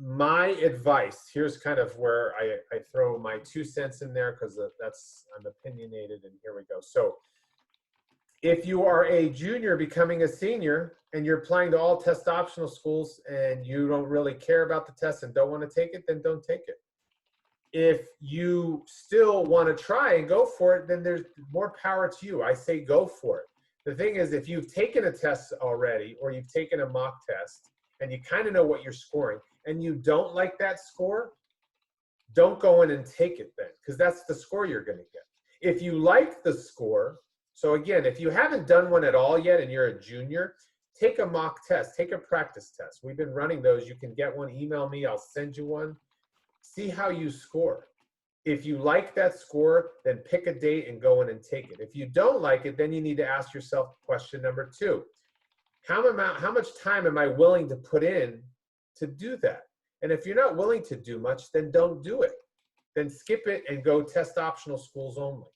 my advice, here's kind of where I throw my 2 cents in there, because I'm opinionated, and here we go. So if you are a junior becoming a senior and you're applying to all test optional schools and you don't really care about the test and don't want to take it, then don't take it. If you still want to try and go for it, then there's more power to you. I say go for it. The thing is, if you've taken a test already, or you've taken a mock test and you kind of know what you're scoring and you don't like that score, don't go in and take it then, because that's the score you're going to get. If you like the score, so again, if you haven't done one at all yet and you're a junior, take a mock test, take a practice test. We've been running those. You can get one, email me, I'll send you one. See how you score. If you like that score, then pick a date and go in and take it. If you don't like it, then you need to ask yourself question number 2. How much time am I willing to put in to do that? And if you're not willing to do much, then don't do it. Then skip it and go test optional schools only.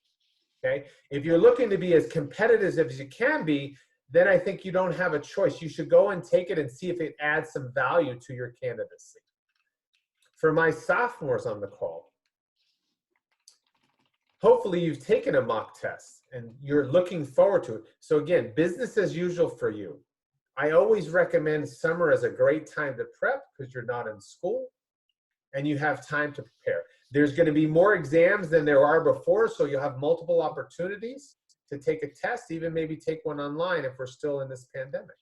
Okay? If you're looking to be as competitive as you can be, then I think you don't have a choice. You should go and take it and see if it adds some value to your candidacy. For my sophomores on the call, hopefully you've taken a mock test and you're looking forward to it. So again, business as usual for you. I always recommend summer as a great time to prep because you're not in school and you have time to prepare. There's going to be more exams than there are before, so you'll have multiple opportunities to take a test, even maybe take one online if we're still in this pandemic.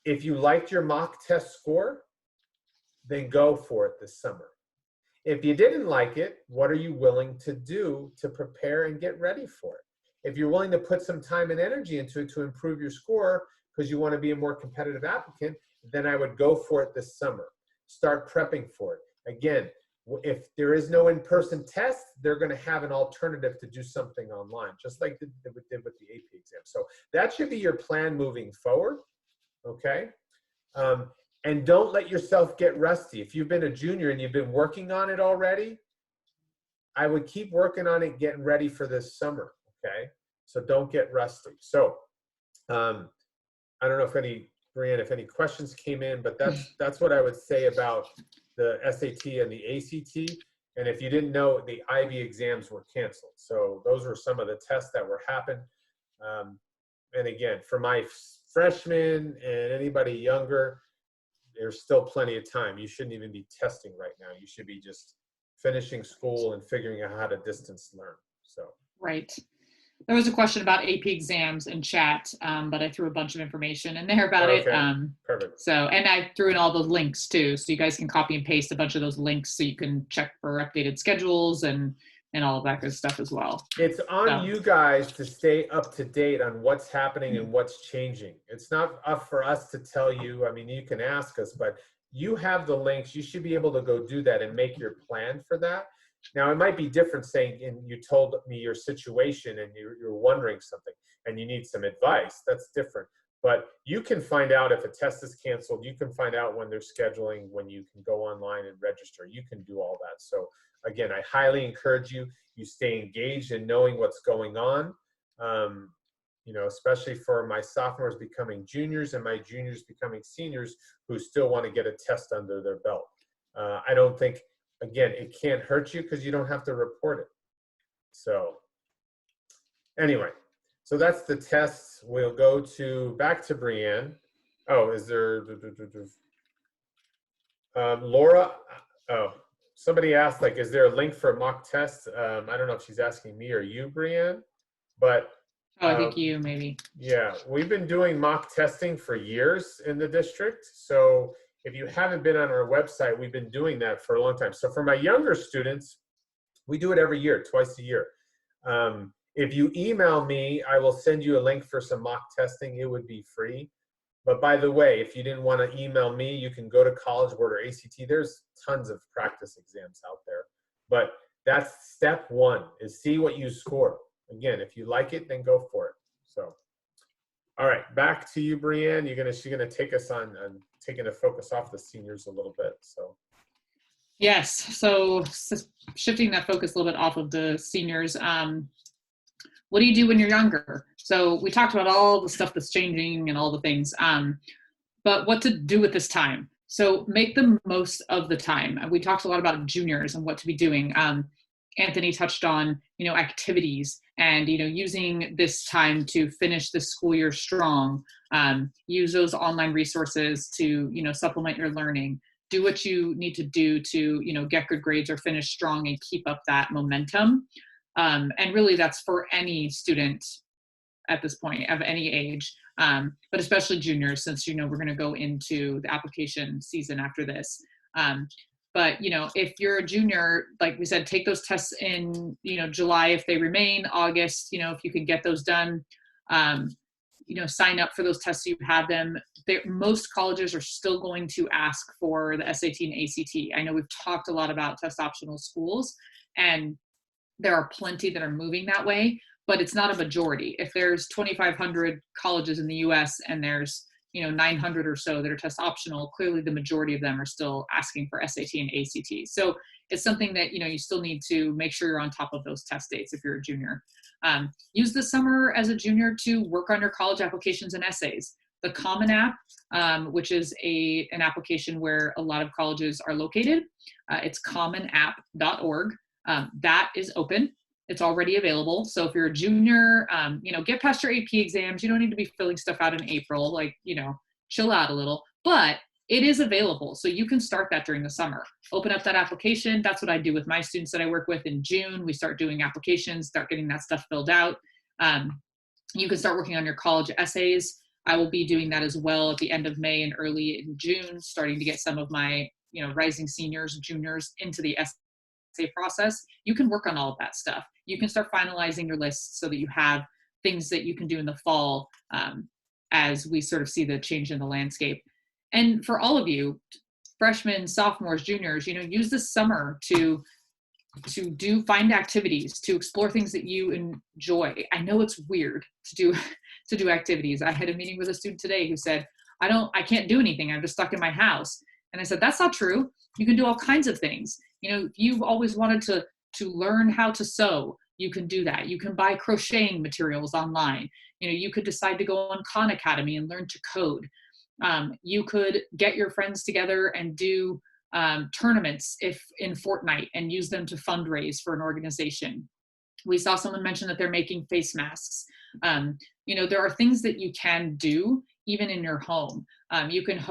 If you liked your mock test score, then go for it this summer. If you didn't like it, what are you willing to do to prepare and get ready for it? If you're willing to put some time and energy into it to improve your score because you want to be a more competitive applicant, then I would go for it this summer. Start prepping for it. Again, if there is no in-person test, they're going to have an alternative to do something online, just like they did with the AP exam. So that should be your plan moving forward, okay? And don't let yourself get rusty. If you've been a junior and you've been working on it already, I would keep working on it, getting ready for this summer, okay? So don't get rusty. So I don't know if Breanne, if any questions came in, but that's what I would say about the SAT and the ACT. And if you didn't know, the IB exams were canceled. So those were some of the tests that were happening. And again, for my freshmen and anybody younger, there's still plenty of time. You shouldn't even be testing right now. You should be just finishing school and figuring out how to distance learn. So right. There was a question about AP exams in chat, but I threw a bunch of information in there about it. Perfect. So, and I threw in all the links too, so you guys can copy and paste a bunch of those links so you can check for updated schedules and all of that good stuff as well. It's on you guys to stay up to date on what's happening and what's changing. It's not up for us to tell you. I mean, you can ask us, but you have the links. You should be able to go do that and make your plan for that. Now, it might be different saying, and you told me your situation and you're wondering something and you need some advice. That's different. But you can find out if a test is canceled. You can find out when they're scheduling, when you can go online and register. You can do all that. So again, I highly encourage you stay engaged in knowing what's going on, you know, especially for my sophomores becoming juniors and my juniors becoming seniors who still want to get a test under their belt. I don't think, again, it can't hurt you because you don't have to report it. So anyway, so that's the tests. We'll go back to Breanne. Oh, is there, Laura, oh, somebody asked, like, is there a link for a mock test? I don't know if she's asking me or you, Breanne, but. I think you maybe. Yeah, we've been doing mock testing for years in the district. So if you haven't been on our website, we've been doing that for a long time. So for my younger students, we do it every year, twice a year. If you email me, I will send you a link for some mock testing. It would be free. But by the way, if you didn't want to email me, you can go to Collegewise or ACT. There's tons of practice exams out there. But that's step one, is see what you score. Again, if you like it, then go for it. So, all right, back to you, Breanne. She's gonna take us on taking the focus off the seniors a little bit. So. Yes. So shifting that focus a little bit off of the seniors. What do you do when you're younger? So we talked about all the stuff that's changing and all the things, but what to do with this time. So make the most of the time. We talked a lot about juniors and what to be doing. Anthony touched on, activities and, using this time to finish the school year strong, use those online resources to, supplement your learning, do what you need to do to, get good grades or finish strong and keep up that momentum. And really that's for any student at this point of any age, but especially juniors, since, we're going to go into the application season after this. But, if you're a junior, like we said, take those tests in, July, if they remain, August, if you can get those done, sign up for those tests so you have them. Most colleges are still going to ask for the SAT and ACT. I know we've talked a lot about test optional schools, and there are plenty that are moving that way, but it's not a majority. If there's 2,500 colleges in the US and there's 900 or so that are test optional, clearly the majority of them are still asking for SAT and ACT. So it's something that, you still need to make sure you're on top of those test dates if you're a junior. Use the summer as a junior to work on your college applications and essays. The Common App, which is an application where a lot of colleges are located, it's commonapp.org. That is open. It's already available. So if you're a junior, get past your AP exams. You don't need to be filling stuff out in April, chill out a little, but it is available. So you can start that during the summer. Open up that application. That's what I do with my students that I work with in June. We start doing applications, start getting that stuff filled out. You can start working on your college essays. I will be doing that as well at the end of May and early in June, starting to get some of my, rising seniors, juniors into the essay process. You can work on all of that stuff. You can start finalizing your list so that you have things that you can do in the fall as we sort of see the change in the landscape. And for all of you, freshmen, sophomores, juniors, use this summer to find activities, to explore things that you enjoy. I know it's weird to do activities. I had a meeting with a student today who said, I can't do anything. I'm just stuck in my house. And I said, that's not true. You can do all kinds of things. If you've always wanted to learn how to sew, you can do that. You can buy crocheting materials online. You could decide to go on Khan Academy and learn to code. You could get your friends together and do tournaments in Fortnite and use them to fundraise for an organization. We saw someone mention that they're making face masks. There are things that you can do even in your home. You can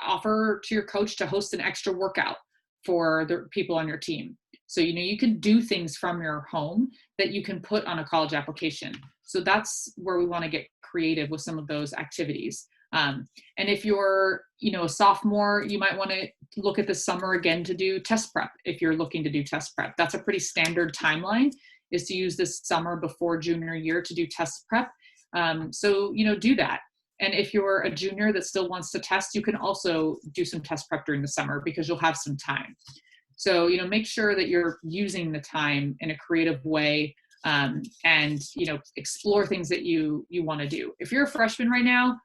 offer to your coach to host an extra workout for the people on your team. So, you can do things from your home that you can put on a college application. So that's where we want to get creative with some of those activities. And if you're, a sophomore, you might want to look at the summer again to do test prep. If you're looking to do test prep, that's a pretty standard timeline, is to use this summer before junior year to do test prep. So, do that. And if you're a junior that still wants to test, you can also do some test prep during the summer because you'll have some time. So, make sure that you're using the time in a creative way and, explore things that you want to do. If you're a freshman right now,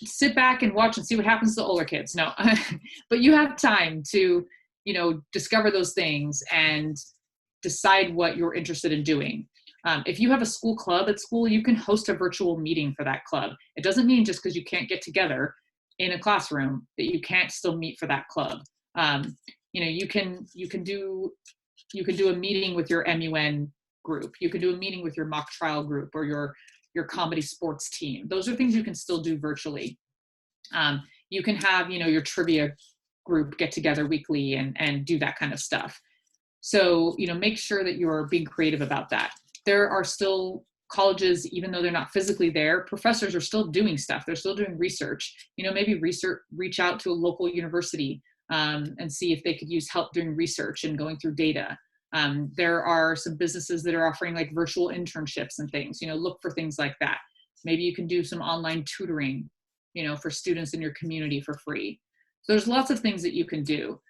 sit back and watch and see what happens to the older kids. No, but you have time to, discover those things and decide what you're interested in doing. If you have a school club at school, you can host a virtual meeting for that club. It doesn't mean just because you can't get together in a classroom that you can't still meet for that club. You can do a meeting with your MUN group. You can do a meeting with your mock trial group or your comedy sports team. Those are things you can still do virtually. You can have, your trivia group get together weekly and do that kind of stuff. So, make sure that you're being creative about that. There are still colleges, even though they're not physically there, professors are still doing stuff. They're still doing research. Maybe reach out to a local university and see if they could use help doing research and going through data. There are some businesses that are offering like virtual internships and things, look for things like that. Maybe you can do some online tutoring, for students in your community for free. So there's lots of things that you can do.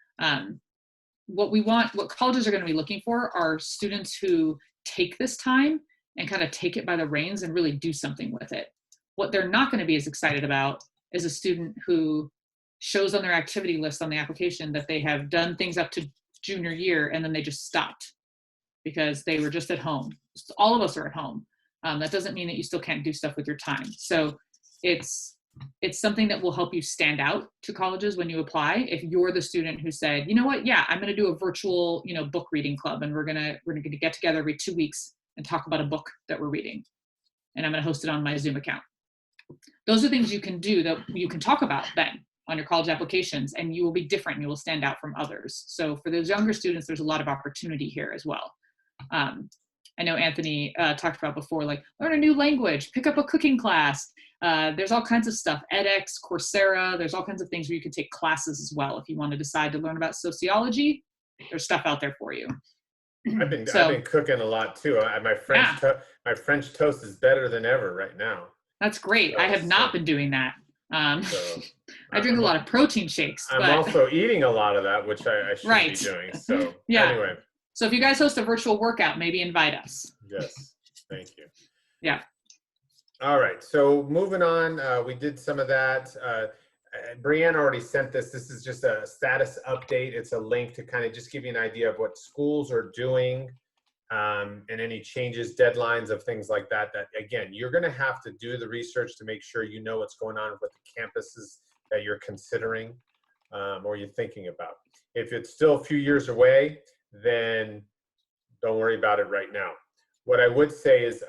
What colleges are going to be looking for are students who take this time and kind of take it by the reins and really do something with it. What they're not going to be as excited about is a student who shows on their activity list on the application that they have done things up to junior year and then they just stopped because they were just at home. All of us are at home. That doesn't mean that you still can't do stuff with your time. So it's something that will help you stand out to colleges when you apply. If you're the student who said, I'm going to do a virtual, book reading club, and we're going to get together every 2 weeks and talk about a book that we're reading, and I'm going to host it on my Zoom account. Those are things you can do that you can talk about then on your college applications, and you will be different and you will stand out from others. So for those younger students, there's a lot of opportunity here as well. I know Anthony talked about before, like learn a new language, pick up a cooking class. There's all kinds of stuff, edX, Coursera, there's all kinds of things where you can take classes as well. If you want to decide to learn about sociology, there's stuff out there for you. I've been cooking a lot too. My French toast is better than ever right now. That's great. I have not been doing that. I drink a lot of protein shakes. I'm also eating a lot of that, which I should be doing. So anyway. So if you guys host a virtual workout, maybe invite us. Yes, thank you. Yeah. All right, so moving on, we did some of that. Breanne already sent this. This is just a status update. It's a link to kind of just give you an idea of what schools are doing and any changes, deadlines of things like that, that again, you're going to have to do the research to make sure you know what's going on with the campuses that you're considering or you're thinking about. If it's still a few years away, then don't worry about it right now. What I would say is,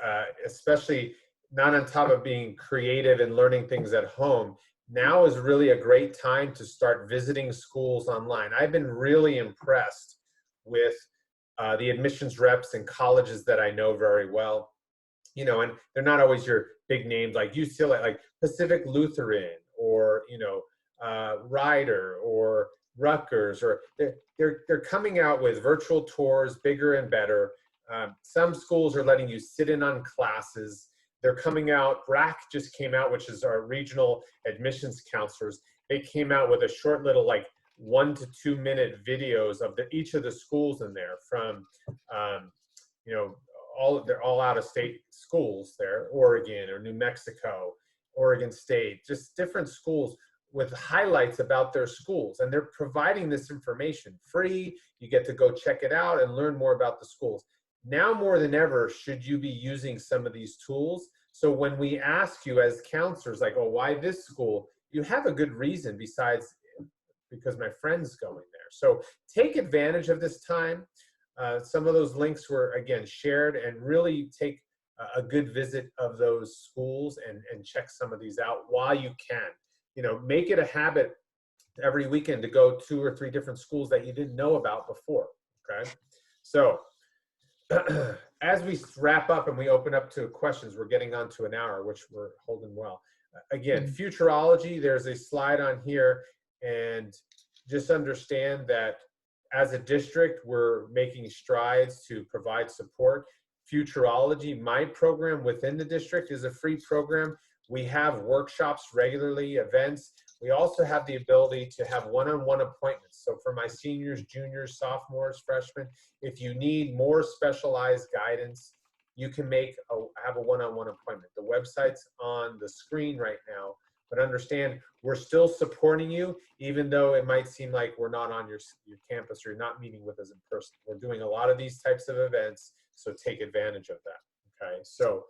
especially not on top of being creative and learning things at home, now is really a great time to start visiting schools online. I've been really impressed with the admissions reps and colleges that I know very well. You know, and they're not always your big names like UCLA, like Pacific Lutheran, or Rider, or Rutgers, or they're coming out with virtual tours, bigger and better. Some schools are letting you sit in on classes. They're coming out, BRAC just came out, which is our regional admissions counselors. They came out with a short little, like 1 to 2 minute videos of each of the schools in there, from, you know, they're all out of state schools there, Oregon or New Mexico, Oregon State, just different schools with highlights about their schools. And they're providing this information free. You get to go check it out and learn more about the schools. Now more than ever, should you be using some of these tools? So when we ask you as counselors, like, oh, why this school? You have a good reason besides because my friend's going there. So take advantage of this time. Some of those links were, again, shared, and really take a good visit of those schools and check some of these out while you can. You know, make it a habit every weekend to go 2 or 3 different schools that you didn't know about before, okay? So as we wrap up and we open up to questions, we're getting on to an hour, which we're holding well. Again, futurology, there's a slide on here, and just understand that as a district, we're making strides to provide support. Futurology, my program within the district, is a free program. We have workshops regularly, events. We also have the ability to have one-on-one appointments. So for my seniors, juniors, sophomores, freshmen, if you need more specialized guidance, you can have a one-on-one appointment. The website's on the screen right now, but understand we're still supporting you, even though it might seem like we're not on your campus or you're not meeting with us in person. We're doing a lot of these types of events, so take advantage of that, okay? So,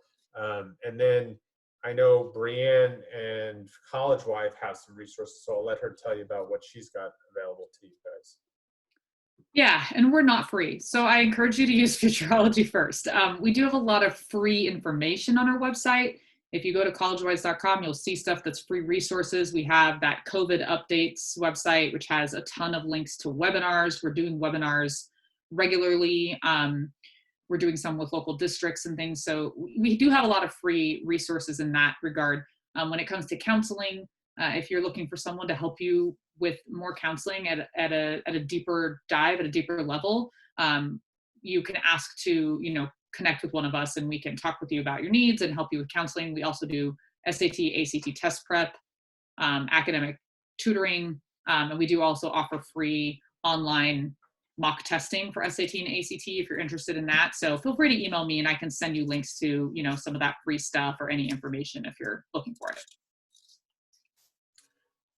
and then I know Breanne and Collegewise have some resources, so I'll let her tell you about what she's got available to you guys. Yeah, and we're not free. So I encourage you to use Futurology first. We do have a lot of free information on our website. If you go to collegewise.com, you'll see stuff that's free resources. We have that COVID updates website, which has a ton of links to webinars. We're doing webinars regularly. We're doing some with local districts and things. So we do have a lot of free resources in that regard. When it comes to counseling, if you're looking for someone to help you with more counseling at a deeper dive, at a deeper level, you can ask to, you know, connect with one of us and we can talk with you about your needs and help you with counseling. We also do SAT, ACT test prep, academic tutoring, and we do also offer free online mock testing for SAT and ACT if you're interested in that. So feel free to email me and I can send you links to, you know, some of that free stuff or any information if you're looking for it.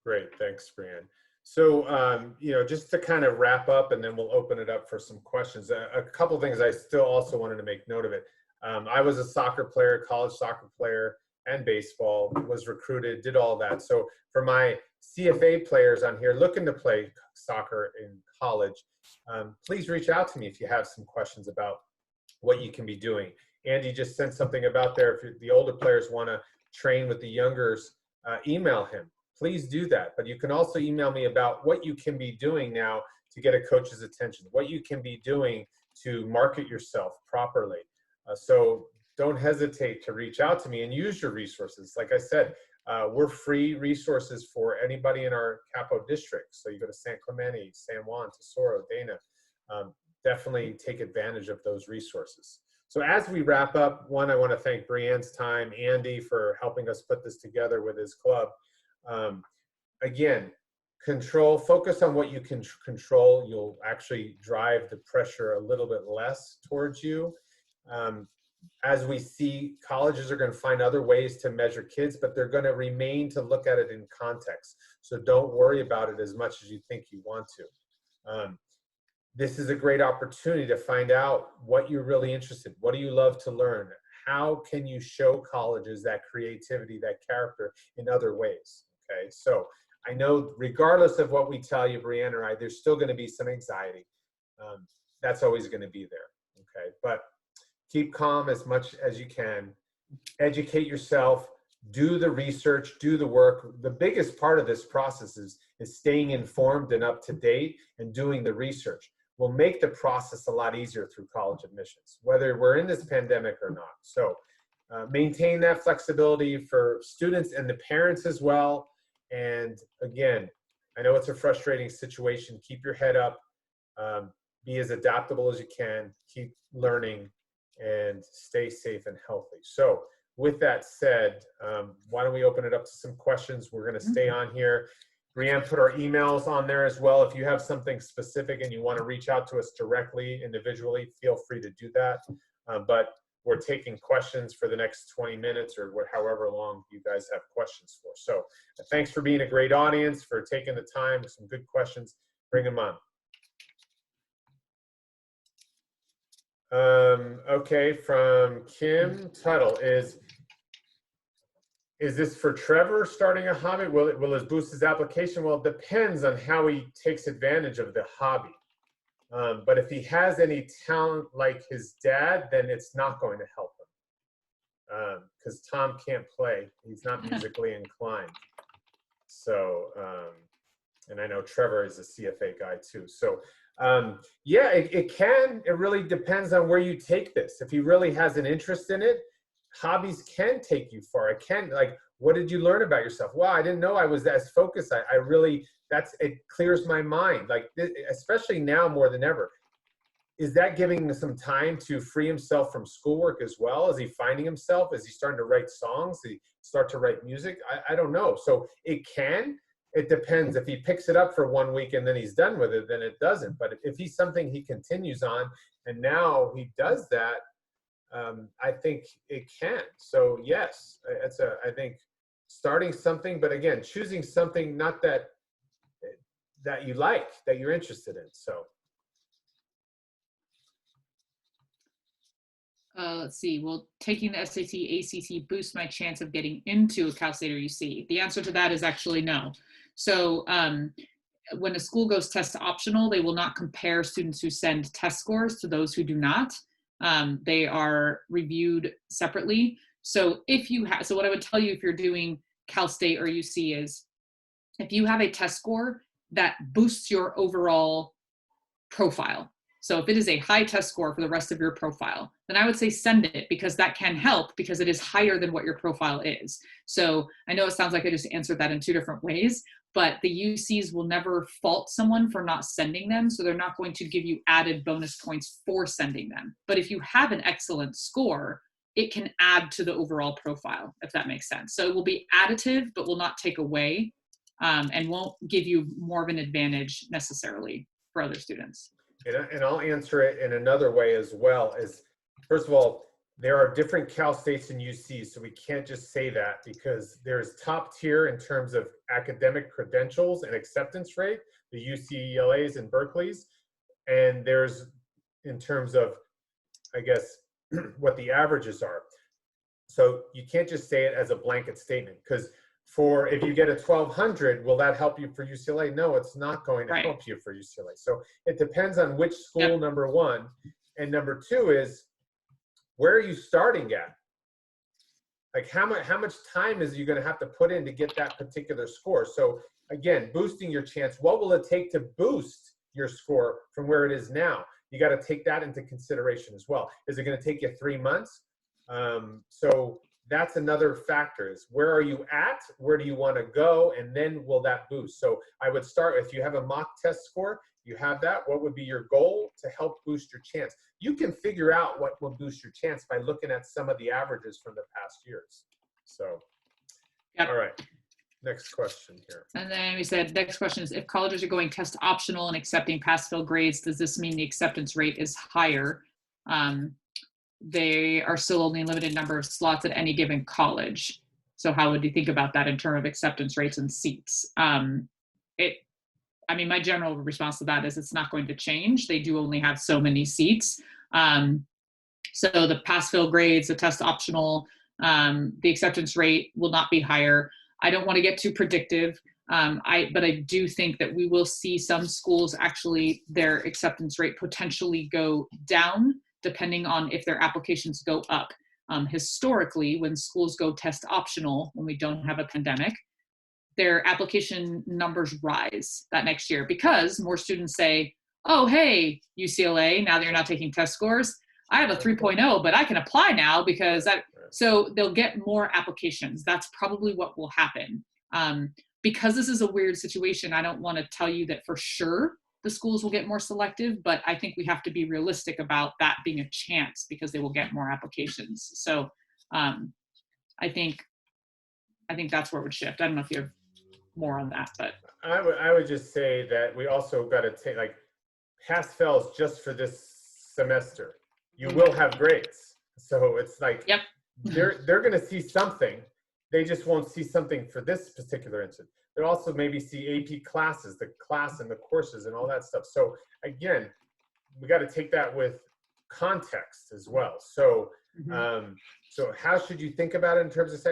Great, thanks, Breanne. So, you know, just to kind of wrap up, and then we'll open it up for some questions. A couple things I still also wanted to make note of it. I was a soccer player, college soccer player, and baseball, was recruited, did all that. So for my CFA players on here looking to play soccer in college, please reach out to me if you have some questions about what you can be doing. Andy just sent something about there. If the older players want to train with the youngers, email him. Please do that. But you can also email me about what you can be doing now to get a coach's attention, what you can be doing to market yourself properly. So don't hesitate to reach out to me and use your resources. Like I said, we're free resources for anybody in our Capo district. So you go to San Clemente, San Juan, Tesoro, Dana. Definitely take advantage of those resources. So as we wrap up, one, I want to thank Breanne's time, Andy for helping us put this together with his club. Again, focus on what you can control. You'll actually drive the pressure a little bit less towards you. As we see, colleges are going to find other ways to measure kids, but they're going to remain to look at it in context. So don't worry about it as much as you think you want to. this is a great opportunity to find out what you're really interested in. What do you love to learn? How can you show colleges that creativity, that character in other ways? Okay, so I know regardless of what we tell you, Breanne or I, there's still going to be some anxiety. That's always going to be there. Okay, but keep calm as much as you can. Educate yourself. Do the research. Do the work. The biggest part of this process is staying informed and up to date and doing the research. Will make the process a lot easier through college admissions, whether we're in this pandemic or not. So maintain that flexibility for students and the parents as well. And again, I know it's a frustrating situation. Keep your head up. Be as adaptable as you can. Keep learning and stay safe and healthy. So with that said, why don't we open it up to some questions? We're going to stay on here. Breanne put our emails on there as well. If you have something specific and you want to reach out to us directly, individually, feel free to do that. But we're taking questions for the next 20 minutes or however long you guys have questions for. So thanks for being a great audience, for taking the time, some good questions. Bring them on. Okay, from Kim Tuttle, is this for Trevor starting a hobby? Will it boost his application? Well, it depends on how he takes advantage of the hobby. But if he has any talent like his dad, then it's not going to help him. Because Tom can't play. He's not musically inclined. So, and I know Trevor is a CFA guy too. So, yeah, it really depends on where you take this. If he really has an interest in it, hobbies can take you far. It can, like, what did you learn about yourself? Wow, I didn't know I was as focused. I really, it clears my mind. Like, especially now more than ever. Is that giving him some time to free himself from schoolwork as well? Is he finding himself? Is he starting to write songs? Does he start to write music? I don't know. So it depends. If he picks it up for 1 week and then he's done with it, then it doesn't. But if he's something he continues on and now he does that, I think it can. So yes, I think starting something, but again, choosing something not that you like, that you're interested in. So. Let's see. Will taking the SAT, ACT boost my chance of getting into a Cal State or UC? The answer to that is actually no. So when a school goes test optional, they will not compare students who send test scores to those who do not. They are reviewed separately. So so what I would tell you if you're doing Cal State or UC is, if you have a test score that boosts your overall profile. So if it is a high test score for the rest of your profile, then I would say send it, because that can help, because it is higher than what your profile is. So I know it sounds like I just answered that in two different ways, but the UCs will never fault someone for not sending them. So they're not going to give you added bonus points for sending them. But if you have an excellent score, it can add to the overall profile, if that makes sense. So it will be additive, but will not take away, and won't give you more of an advantage necessarily for other students. And I'll answer it in another way as well. Is, first of all, there are different Cal States and UCs, so we can't just say that, because there's top tier in terms of academic credentials and acceptance rate, the UCLAs and Berkeley's, and there's in terms of, I guess, what the averages are. So you can't just say it as a blanket statement, because if you get a 1200, will that help you for UCLA? No, it's not going to help you for UCLA. So it depends on which school, number one. And number two is, where are you starting at? Like, how much time is you going to have to put in to get that particular score? So again, boosting your chance, what will it take to boost your score from where it is now? You got to take that into consideration as well. Is it going to take you 3 months? So that's another factor, is where are you at? Where do you want to go? And then will that boost? So I would start, if you have a mock test score, you have that. What would be your goal to help boost your chance? You can figure out what will boost your chance by looking at some of the averages from the past years. So, all right, next question here. And then we said, next question is, if colleges are going test optional and accepting pass-fail grades, does this mean the acceptance rate is higher? They are still only a limited number of slots at any given college. So how would you think about that in terms of acceptance rates and seats? I mean, my general response to that is it's not going to change. They do only have so many seats. So the pass-fail grades, the test optional, the acceptance rate will not be higher. I don't want to get too predictive, but I do think that we will see some schools actually their acceptance rate potentially go down depending on if their applications go up. Historically, when schools go test optional, when we don't have a pandemic, their application numbers rise that next year because more students say, oh, hey, UCLA, now that you're not taking test scores, I have a 3.0, but I can apply now because so they'll get more applications. That's probably what will happen. Because this is a weird situation, I don't want to tell you that for sure the schools will get more selective, but I think we have to be realistic about that being a chance because they will get more applications. So I think that's where it would shift. I don't know if you have more on that, but I would just say that we also got to take like pass fails just for this semester. You will have grades, so it's like yep. they're going to see something. They just won't see something for this particular instance. They'll also maybe see AP classes, the class and the courses and all that stuff. So again, we got to take that with context as well. So so how should you think about it in terms of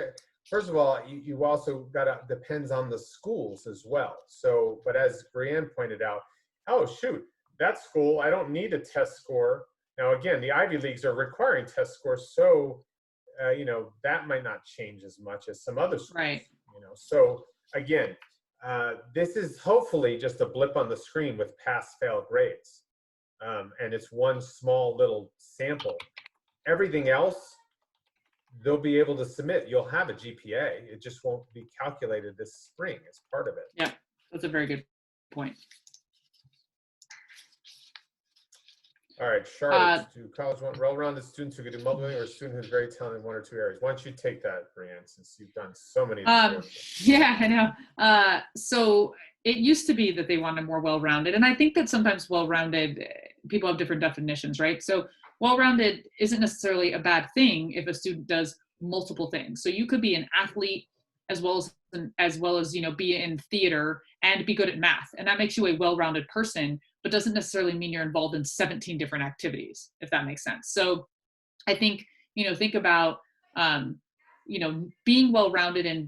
first of all, you also got to depends on the schools as well. So, but as Breanne pointed out, oh shoot, that school, I don't need a test score. Now again, the Ivy Leagues are requiring test scores, so you know that might not change as much as some other schools. Right. You know, so again, this is hopefully just a blip on the screen with pass-fail grades, and it's one small little sample. Everything else, they'll be able to submit. You'll have a GPA. It just won't be calculated this spring as part of it. Yeah, that's a very good point. All right, Charlotte, do college want well-rounded students who could do multiple or a student who's very talented in one or two areas? Why don't you take that, Breanne, since you've done so many of these yeah, I know. So it used to be that they wanted more well-rounded, and I think that sometimes well-rounded, people have different definitions, right? So well-rounded isn't necessarily a bad thing if a student does multiple things. So you could be an athlete as well as you know, be in theater and be good at math, and that makes you a well-rounded person, but doesn't necessarily mean you're involved in 17 different activities, if that makes sense. So I think, you know, think about, you know, being well-rounded and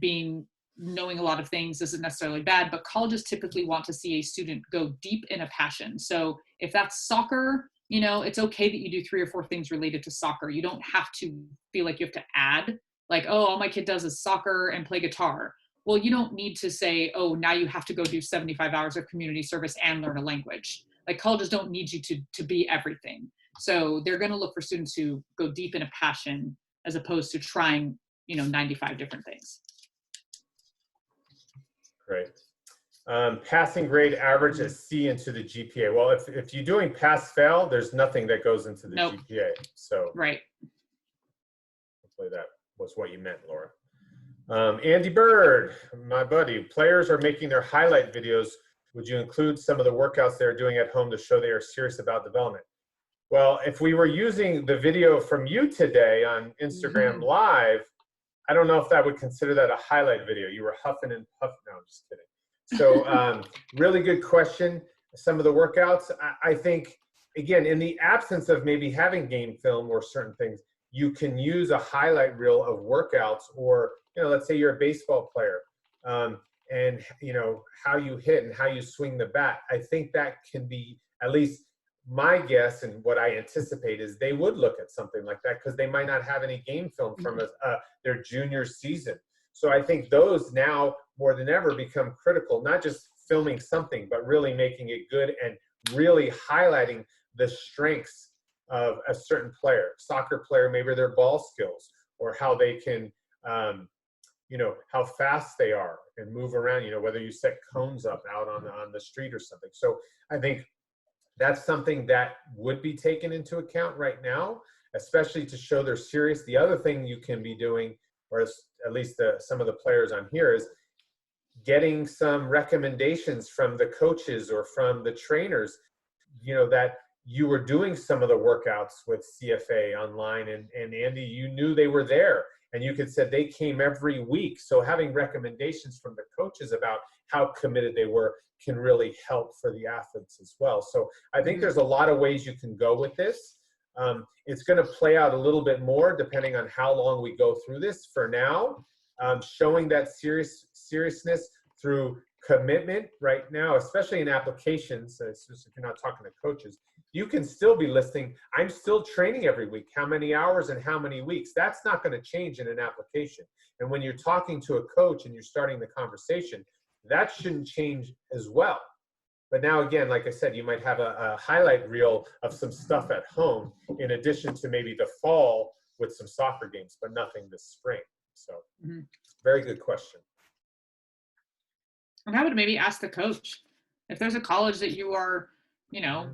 knowing a lot of things isn't necessarily bad, but colleges typically want to see a student go deep in a passion. So if that's soccer, you know, it's okay that you do 3 or 4 things related to soccer. You don't have to feel like you have to add, like, oh, all my kid does is soccer and play guitar. Well, you don't need to say, oh, now you have to go do 75 hours of community service and learn a language. Like colleges don't need you to be everything. So they're going to look for students who go deep in a passion as opposed to trying, you know, 95 different things. Great. Passing grade average a C into the GPA. Well, if you're doing pass-fail, there's nothing that goes into the GPA. So right. Hopefully that was what you meant, Laura. Andy Bird, my buddy, players are making their highlight videos. Would you include some of the workouts they're doing at home to show they are serious about development? Well, if we were using the video from you today on Instagram Live, I don't know if that would consider that a highlight video. You were huffing and puffing. No, I'm just kidding. So really good question. Some of the workouts, I think, again, in the absence of maybe having game film or certain things, you can use a highlight reel of workouts, or, you know, let's say you're a baseball player, and, you know, how you hit and how you swing the bat. I think that can be, at least my guess and what I anticipate is they would look at something like that because they might not have any game film from their junior season. So I think those now more than ever become critical, not just filming something, but really making it good and really highlighting the strengths of a certain player, soccer player, maybe their ball skills, or how they can, you know, how fast they are and move around, you know, whether you set cones up out on the street or something. So I think that's something that would be taken into account right now, especially to show they're serious. The other thing you can be doing, or at least some of the players on here, is getting some recommendations from the coaches or from the trainers, you know, that you were doing some of the workouts with CFA online, and Andy, you knew they were there, And you could say they came every week. So having recommendations from the coaches about how committed they were can really help for the athletes as well. So I think there's a lot of ways you can go with this. It's going to play out a little bit more depending on how long we go through this. For now, showing that seriousness through commitment right now, especially in applications, if you're not talking to coaches, you can still be listing, I'm still training every week, how many hours and how many weeks. That's not going to change in an application. And when you're talking to a coach and you're starting the conversation, that shouldn't change as well. But now again, like I said, you might have a highlight reel of some stuff at home in addition to maybe the fall with some soccer games, but nothing this spring. So very good question. And I would maybe ask the coach, if there's a college that you are, you know,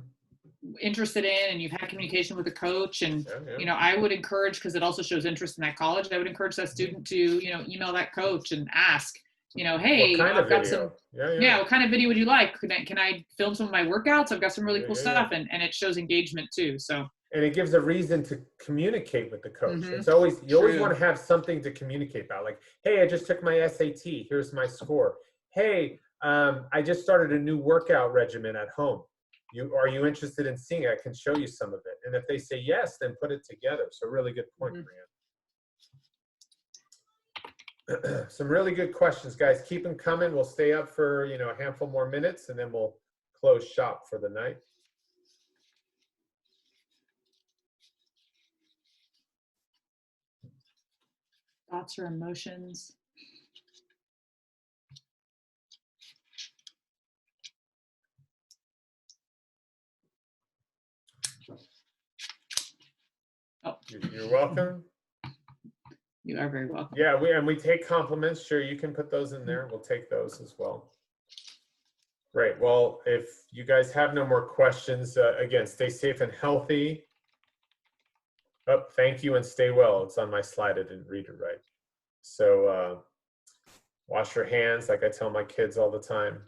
interested in and you've had communication with the coach, and you know, I would encourage, because it also shows interest in that college, I would encourage that student to, you know, email that coach and ask, you know, hey, I've got some, what kind of video would you like? Can I film some of my workouts? I've got some really cool stuff. And it shows engagement too. So, and it gives a reason to communicate with the coach. It's always, you always want to have something to communicate about, like, hey, I just took my SAT, here's my score. Hey, I just started a new workout regimen at home. Are you interested in seeing it? I can show you some of it. And if they say yes, then put it together. So really good point, Breanne. Some really good questions, guys. Keep them coming. We'll stay up for, you know, a handful more minutes, and then we'll close shop for the night. Thoughts or emotions? Oh, you're welcome. You are very welcome. Yeah, we take compliments. Sure, you can put those in there. We'll take those as well. Great. Well, if you guys have no more questions, again, stay safe and healthy. Oh, thank you and stay well. It's on my slide. I didn't read it right. So wash your hands, like I tell my kids all the time.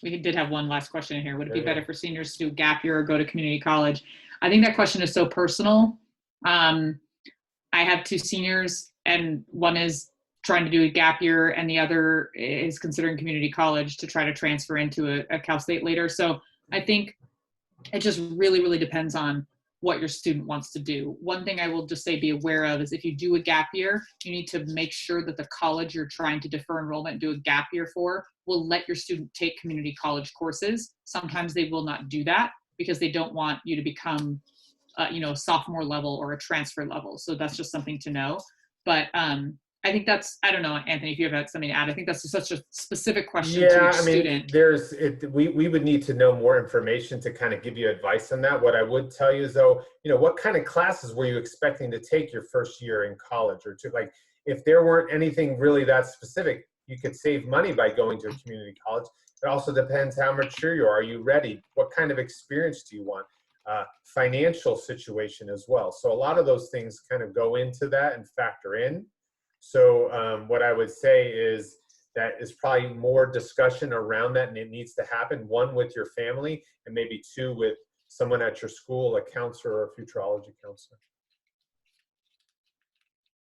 We did have one last question in here. Would it be better for seniors to do gap year or go to community college? I think that question is so personal. I have two seniors, and one is trying to do a gap year and the other is considering community college to try to transfer into a Cal State later. So I think it just really, really depends on what your student wants to do. One thing I will just say be aware of is if you do a gap year, you need to make sure that the college you're trying to defer enrollment and do a gap year for will let your student take community college courses. Sometimes they will not do that because they don't want you to become you know, a sophomore level or a transfer level. So that's just something to know. But I think that's, I don't know, Anthony, if you have something to add, I think that's such a specific question to each student. We would need to know more information to kind of give you advice on that. What I would tell you is though, you know, what kind of classes were you expecting to take your first year in college or two? Like if there weren't anything really that specific, you could save money by going to a community college. It also depends how mature you are. Are you ready? What kind of experience do you want? Financial situation as well. So a lot of those things kind of go into that and factor in. So what I would say is that is probably more discussion around that, and it needs to happen, one with your family and maybe two with someone at your school, a counselor or a futurology counselor.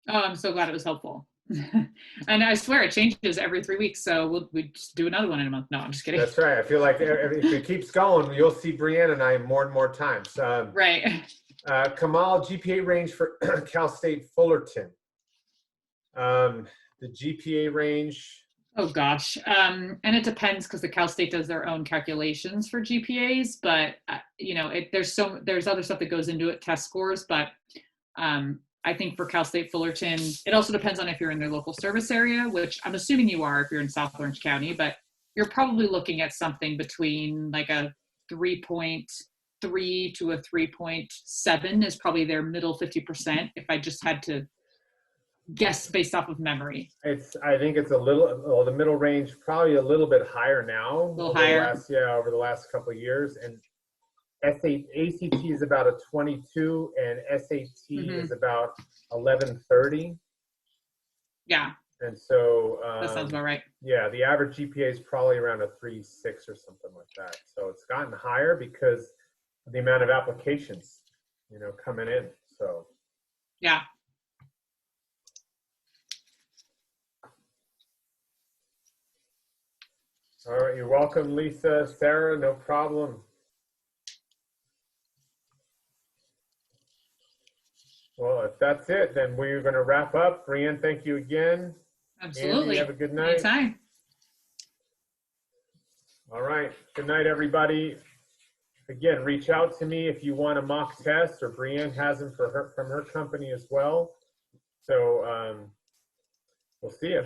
Oh, I'm so glad it was helpful. And I swear it changes every 3 weeks. So we just do another one in a month. No, I'm just kidding. That's right. I feel like if it keeps going, you'll see Breanne and I more and more times. Right. Kamal, GPA range for Cal State Fullerton. The GPA range. Oh gosh. And it depends because the Cal State does their own calculations for GPAs, but you know, there's other stuff that goes into it, test scores, but I think for Cal State Fullerton, it also depends on if you're in their local service area, which I'm assuming you are if you're in South Orange County, but you're probably looking at something between like a 3.3 to a 3.7 is probably their middle 50%, if I just had to guess based off of memory. I think it's a little, well, the middle range probably a little bit higher now. A little higher. Over the last couple of years. And ACT is about a 22 and SAT is about 1130. Yeah. And so that sounds about right. Yeah, the average GPA is probably around a 3.6 or something like that. So it's gotten higher because of the amount of applications. you know, coming in. So Yeah. all right, you're welcome, Lisa, Sarah, no problem. Well, if that's it, then we're going to wrap up. Breanne, thank you again. Absolutely. Andy, have a good night. Anytime. All right. Good night, everybody. Again, reach out to me if you want a mock test, or Breanne has them from her company as well. So we'll see you.